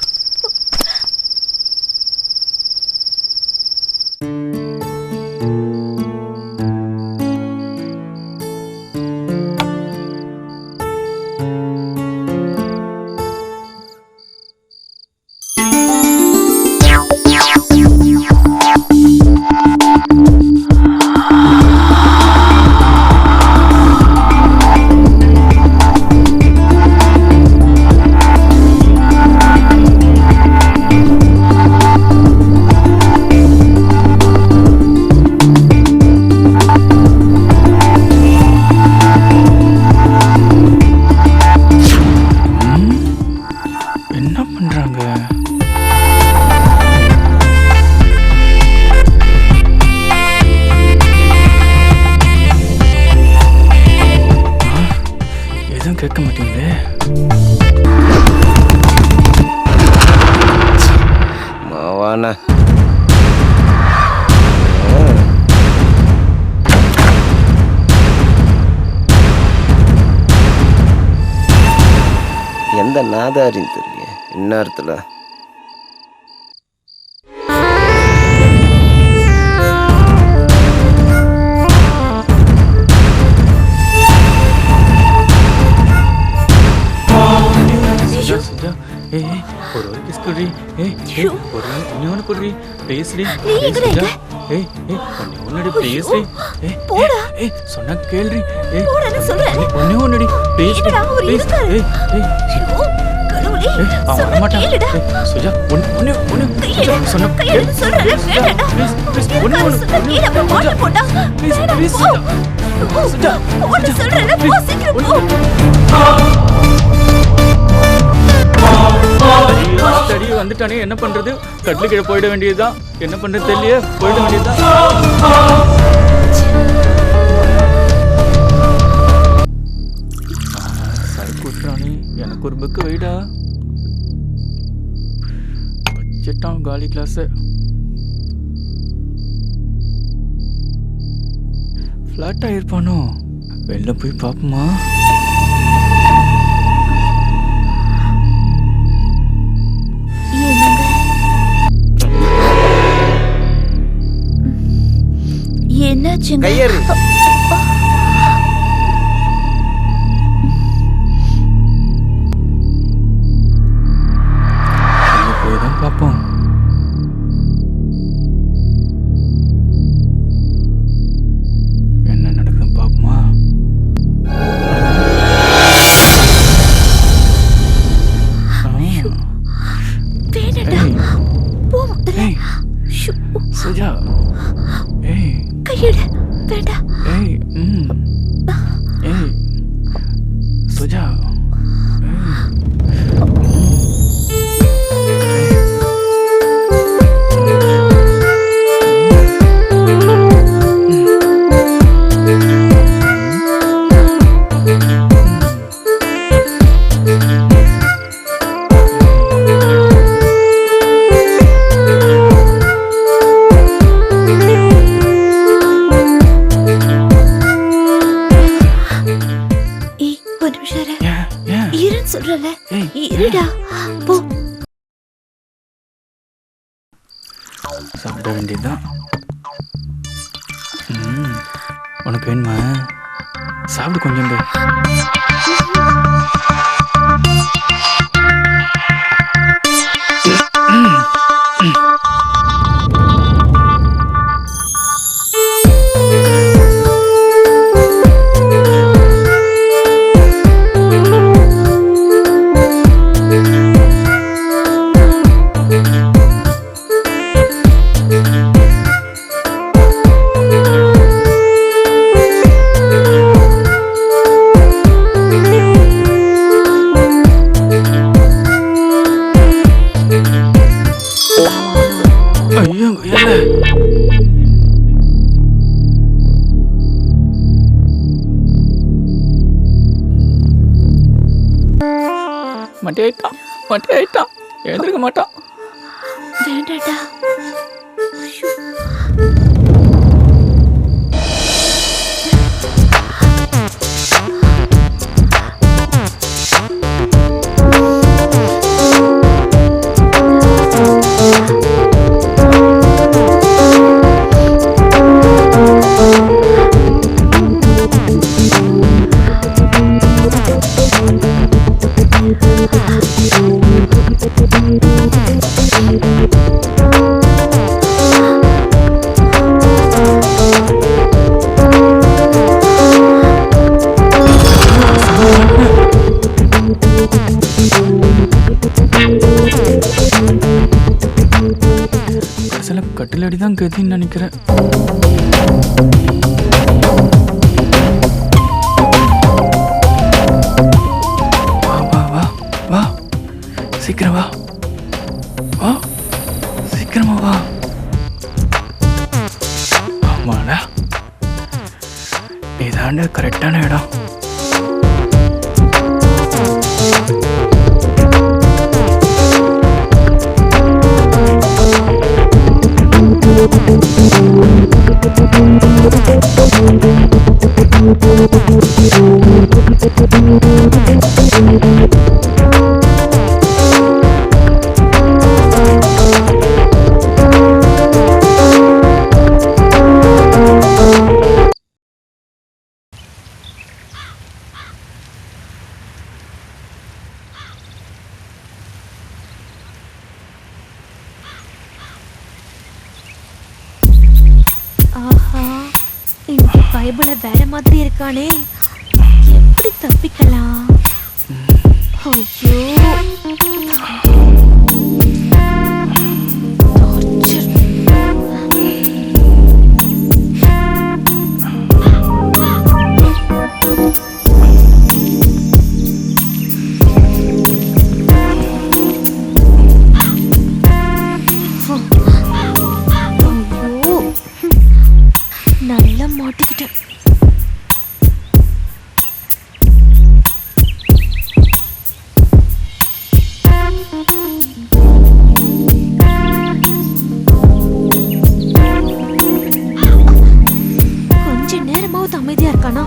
கேட்க மாட்டீங்களே. மாவான எந்த நாதாரின்னு தெரியல இந்நேரத்தில். ஒரு கிஸ் குடி. ஒரு இன்னொன்னு குடி. பேசுடி. ஒன்னடி பேசுடி. சொன்னா கேள்றி. ஒன்னே ஒன்னடி பேசுடி. சுஜா ஒன்னு சொன்ன வந்துட்டானே, என்ன பண்றது? கட்லு கீழே போயிட வேண்டியதுதான். என்ன பண்றது தெரியல, போயிட வேண்டியதுதான். சைக்கூட்ராணி எனக்கு ஒரு புக்கு வைடா. வச்சிட்டான் காலி கிளாஸ். ஃபிளாட் ஆயிருப்பானோ? வெளில போய் பாப்போமா? ஆச்சுங்க கையேறு. போய் தான் பார்ப்போம். என்ன நடக்குதுன்னு பார்ப்போமா? வேணடா போ முதல்ல சுஜா ஏய் கையெடு வேண்டாம் ஏய் ஏய் சுஜா இருடா போ சாப்பிட வேண்டியதுதான். உனக்கு வேணுமா? சாப்பிடு கொஞ்சம். மட்டே ஆயிட்டான் எழுந்திருக்க மாட்டான். வேண்டாடா கட்டிலடி தான் கதின்னு நினைக்கிறேன். வா வா வா வா சீக்கிரம் வா வா சீக்கிரமா வா. ஆமாடா இதாண்ட கரெக்டான இடம். ஆஹா இந்த பைபிள வேற மாதிரி இருக்கானே, எப்படி தப்பிக்கலாம்? ஐயோ நல்லா மாட்டிக்கிட்டேன். கொஞ்ச நேரமாவது அமைதியா இருக்கானா?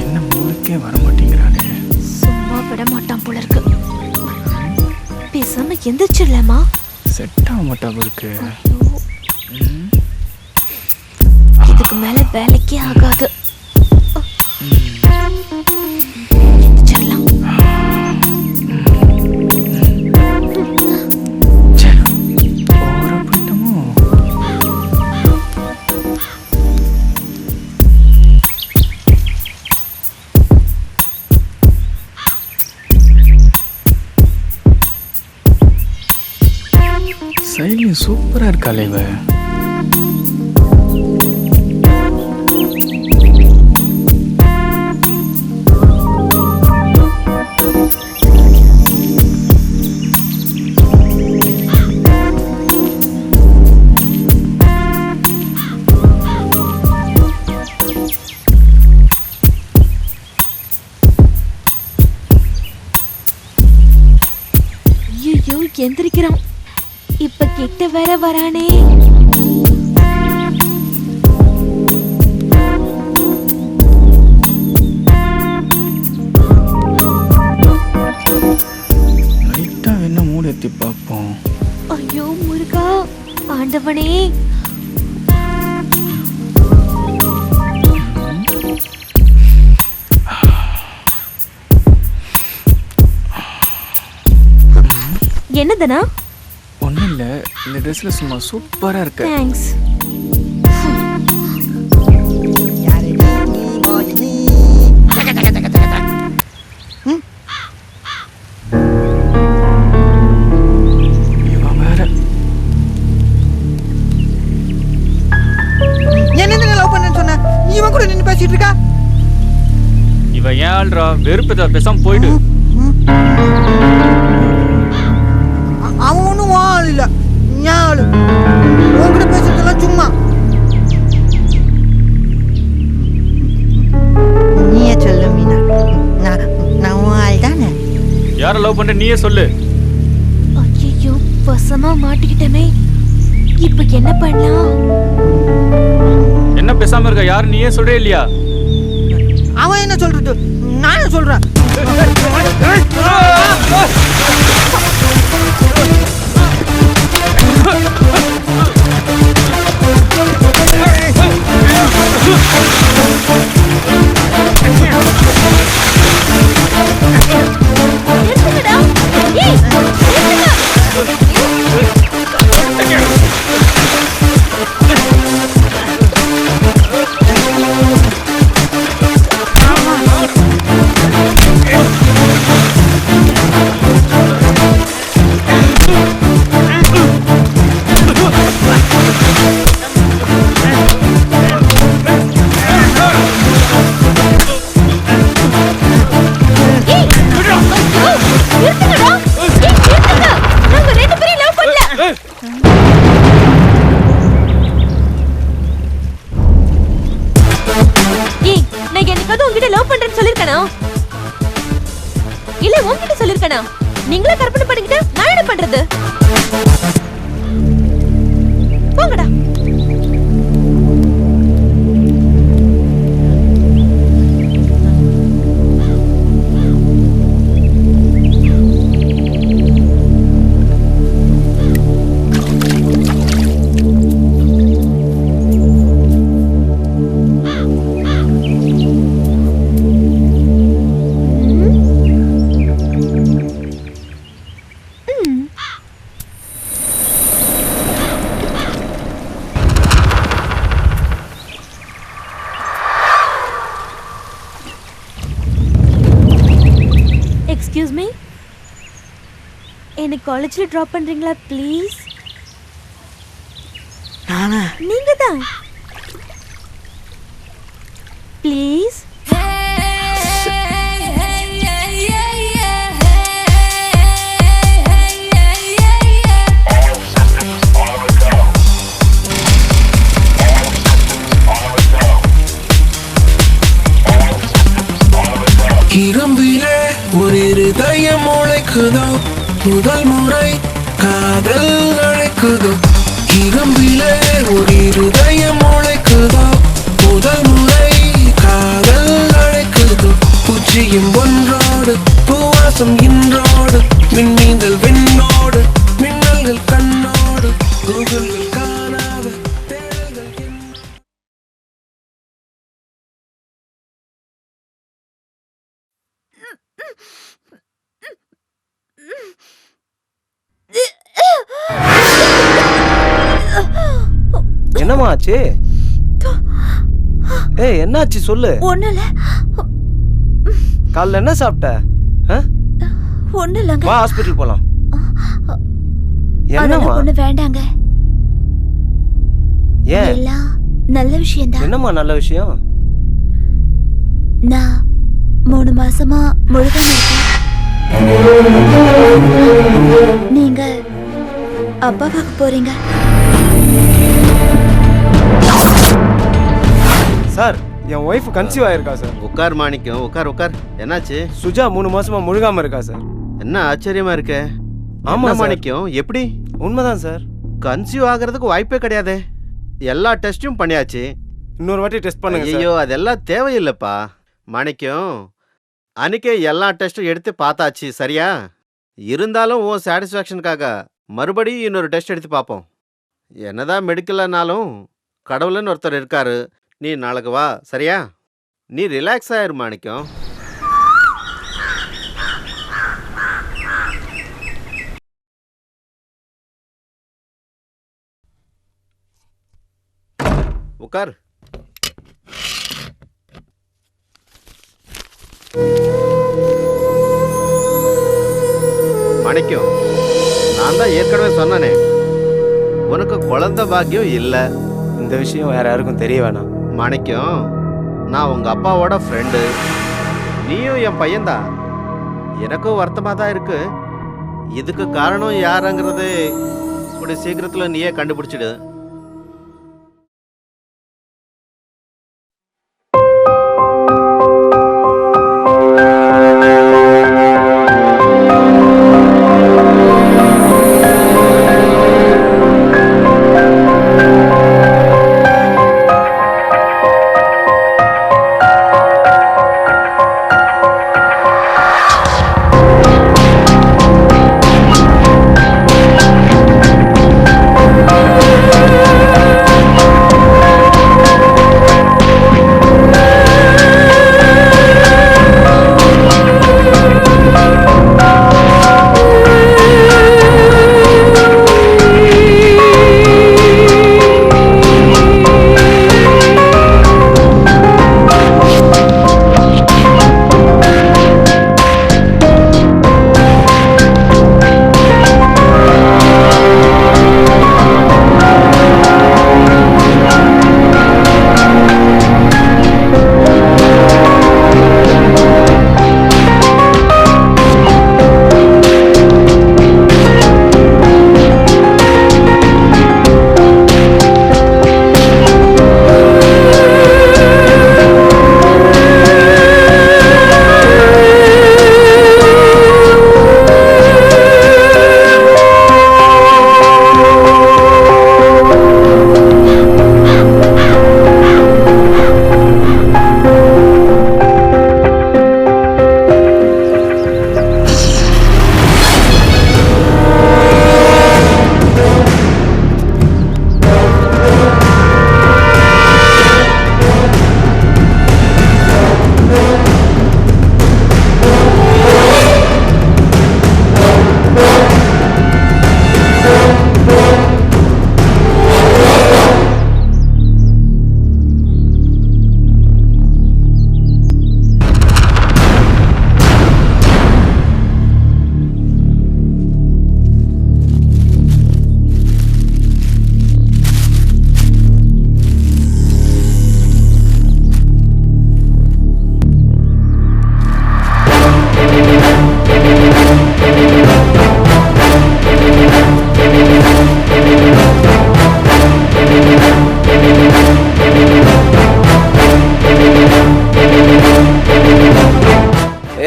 என்ன மூளைக்கே வர மாட்டேங்கிறானே. சும்மா விட மாட்டான் போல இருக்கு. பேசாம எந்திரிச்சிடலாமா? செட் ஆக மாட்டா இருக்கு. இதுக்கு மேல வேலைக்கே ஆகாது. சைலியும் சூப்பரா இருக்காளே இவ. ஐயோ எந்திரிக்கிறான். இப்ப கிட்ட வேற வரானே. லைட்டா வேணா மூடு ஏத்தி பார்ப்போம். ஐயோ முருகா, ஆண்டவனே. என்னதுனா? ஒன்றும் இல்லை, இந்த ட்ரெஸ்ஸில் சும்மா சூப்பராக இருக்கு. தேங்க்ஸ். இவன் வேற என்ன லவ் பண்ணேன்னு சொன்ன, இவன் கூட நின்று பேசிட்டு இருக்கா. இவன் ஏன் ஆள்றா, வெறுப்பதா, பேசாம போயிடு. அவன் ஒன்றும் ஆள் இல்லை, ஞான் ஆளு. உங்ககிட்ட பேசுறதெல்லாம் சும்மா. நீயே சொல்லு மீனா, நான் உன் ஆள் தானே. யாரை லவ் பண்ற நீயே சொல்லு. ஐயோ பசமா மாட்டிக்கிட்டமே. இப்ப என்ன பண்ணலாம்? என்ன பேசாம இருக்க, யாரு நீயே சொல்றே இல்லையா? அவன் என்ன சொல்றது, நானே சொல்றேன். இல்ல உன்கிட்ட சொல்லிருக்கனா? நீங்களே கற்பனை பண்ணிக்கிட்டா நான் என்ன பண்றது? போங்கடா. Excuse me, எனக்கு காலேஜ்ல டிராப் பண்றீங்களா ப்ளீஸ்? நானா? நீங்க தான். ப்ளீஸ். இரும்பிலே ஒரு இருதயம் உழைக்குதோ, முதல் முறை காதல் அழைக்குதோ. இரும்பிலே ஒரு இருதயம் உழைக்குதோ, முதல் முறை காதல் அழைக்குதோ. பூச்சியும் ஒன்றோடு, பூவாசம் இன்றோடு, மின்னீந்தல் வெண்ணோடு, மின்னல்கள் கண்ணோடு. என்னம்மா ஆச்சு? ஏய் என்னாச்சு சொல்லு. ஒண்ணுல காலைல என்ன சாப்பிட்ட? ஒண்ணுலங்க. வா ஹாஸ்பிடல் போலாம். என்னம்மா? ஒண்ணு வேண்டாங்க. ஏன்? எல்லாம் நல்ல விஷயம் தான். என்னம்மா நல்ல விஷயம்? நான் 3 மாசமா முழுகாம இருக்கேன். நீங்க அப்பா பார்க்க போறீங்க. சார் என் ஒய்ஃப் கன்சீவ் ஆயிருக்கா சார். உட்கார் மாணிக்கம், உட்கார் உட்கார். என்னாச்சு? சுஜா 3 மாசமா முழுகாம இருக்கா சார். என்ன ஆச்சரியமா இருக்க? ஆமா மாணிக்கம், எப்படி? உண்மைதான் சார். கன்சீவ் ஆகிறதுக்கு வாய்ப்பே கிடையாது. எல்லா டெஸ்டும் பண்ணியாச்சு. இன்னொரு வாட்டி டெஸ்ட் பண்ணுங்க. ஐயோ அதெல்லாம் தேவையில்லைப்பா மாணிக்கம். அன்னைக்கே எல்லா டெஸ்ட்டும் எடுத்து பார்த்தாச்சு, சரியா? இருந்தாலும் உன் சாட்டிஸ்ஃபேக்ஷனுக்காக மறுபடியும் இன்னொரு டெஸ்ட் எடுத்து பார்ப்போம். என்னதான் மெடிக்கல்னாலும் கடவுள்னு ஒருத்தர் இருக்காரு. நீ நாளைக்கு வா, சரியா? நீ ரிலாக்ஸ் ஆயிரு மாணிக்கம். உட்கார். மாணிக்கம், நான் தான் ஏற்கனவே சொன்னனே, உனக்கு குழந்தை பாக்கியம் இல்லை. இந்த விஷயம் வேற யாருக்கும் தெரிய வேணாம். மாணிக்கம், நான் உங்க அப்பாவோட ஃப்ரெண்டு. நீயும் என் பையன்தான். எனக்கும் வருத்தமாக தான் இருக்கு. இதுக்கு காரணம் யாருங்கிறது இப்படி சீக்கிரத்தில் நீயே கண்டுபிடிச்சிடு.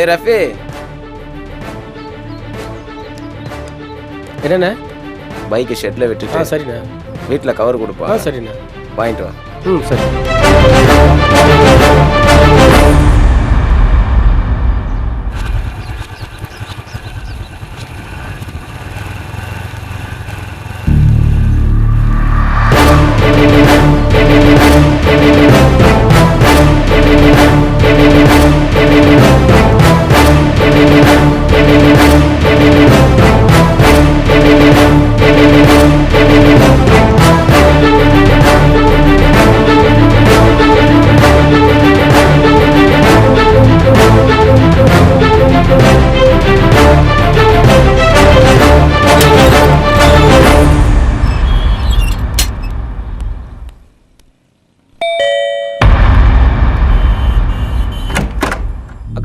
ரஃபி, என்னண்ணே? பைக்கு ஷெட்டில் விட்டுட்டு சரிண்ணே. வீட்டில் கவர் கொடுப்பா. சரிண்ணே. வாங்கிட்டு வா. சரி.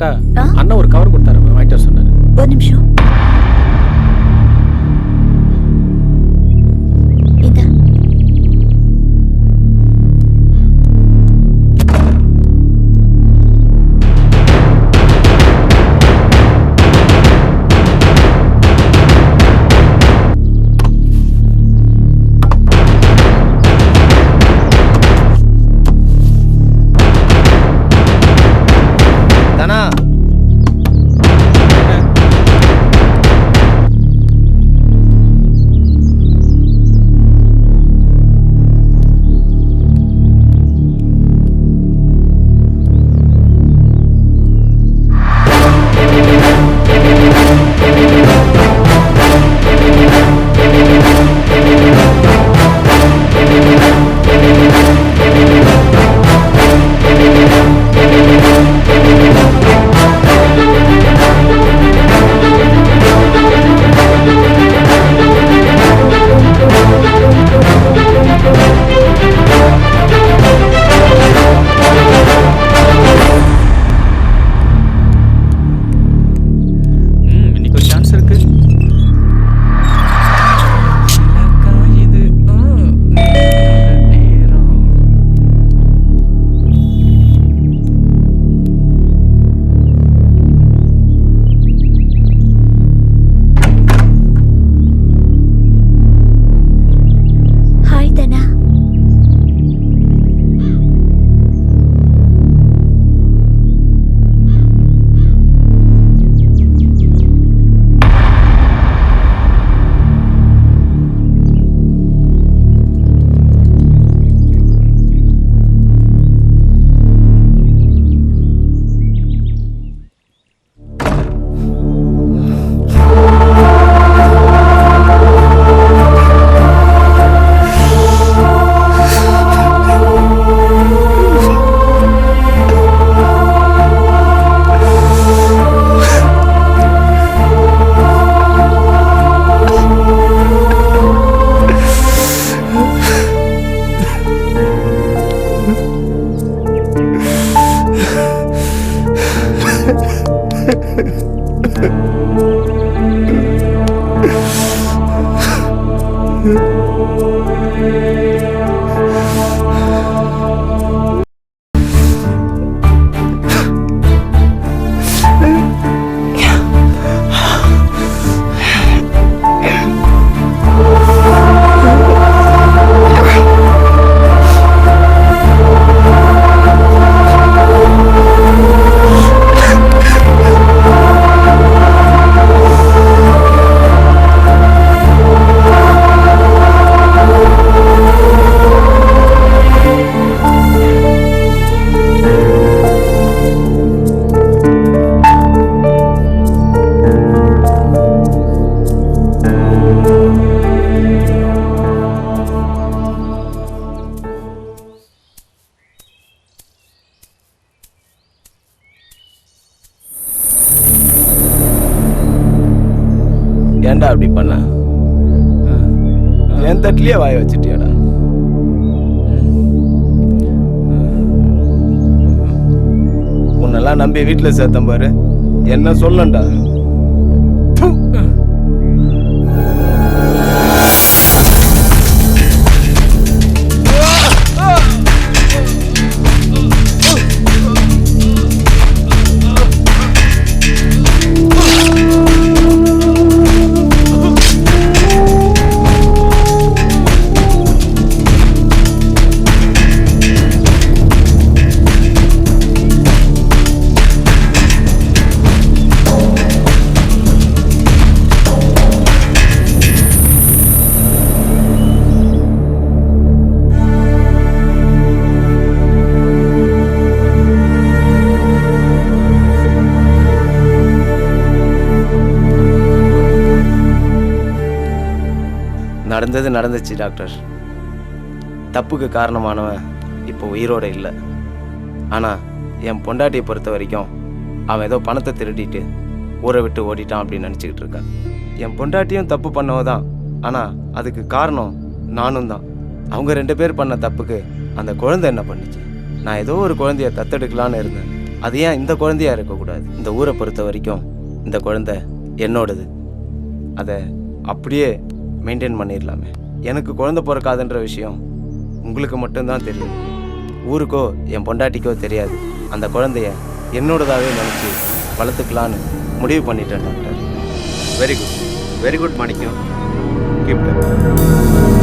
அக்கா அண்ணன் ஒரு கவர் கொடுத்தாரு, வாங்கிட்டு வர சொன்னாரு. ஒரு நிமிஷம். தனா இன்னைக்கு ஒரு சான்ஸ் இருக்கு. ஹாய் தனா. ஏன்டா அப்படி பண்ண? என் தட்டிலேயே வாய வச்சுட்டியாடா? உன்னெல்லாம் நம்பி வீட்டில் சேர்த்தேன் பாரு, என்ன சொல்லண்டா? நடந்தது நடந்துச்சு டாக்டர். தப்புக்கு காரணமானவன் இப்போ உயிரோட இல்லை. ஆனால் என் பொண்டாட்டியை பொறுத்த வரைக்கும் அவன் ஏதோ பணத்தை திருடிட்டு ஊரை விட்டு ஓடிட்டான் அப்படின்னு நினச்சிக்கிட்டு இருக்கான். என் பொண்டாட்டியும் தப்பு பண்ணவ தான், ஆனால் அதுக்கு காரணம் நானும் தான். அவங்க 2 பேர் பண்ண தப்புக்கு அந்த குழந்தை என்ன பண்ணுச்சு? நான் ஏதோ ஒரு குழந்தைய தத்தெடுக்கலான்னு இருந்தேன். அது ஏன் இந்த குழந்தையா இருக்கக்கூடாது? இந்த ஊரை பொறுத்த வரைக்கும் இந்த குழந்தை என்னோடது. அதை அப்படியே மெயின்டைன் பண்ணிடலாமே. எனக்கு குழந்தை பிறக்காதுன்ற விஷயம் உங்களுக்கு மட்டும்தான் தெரியும். ஊருக்கோ என் பொண்டாட்டிக்கோ தெரியாது. அந்த குழந்தைய என்னோடதாகவே நினச்சி வளர்த்துக்கலான்னு முடிவு பண்ணிட்டேன் டாக்டர். வெரி குட் மாணிக்கம். கீப்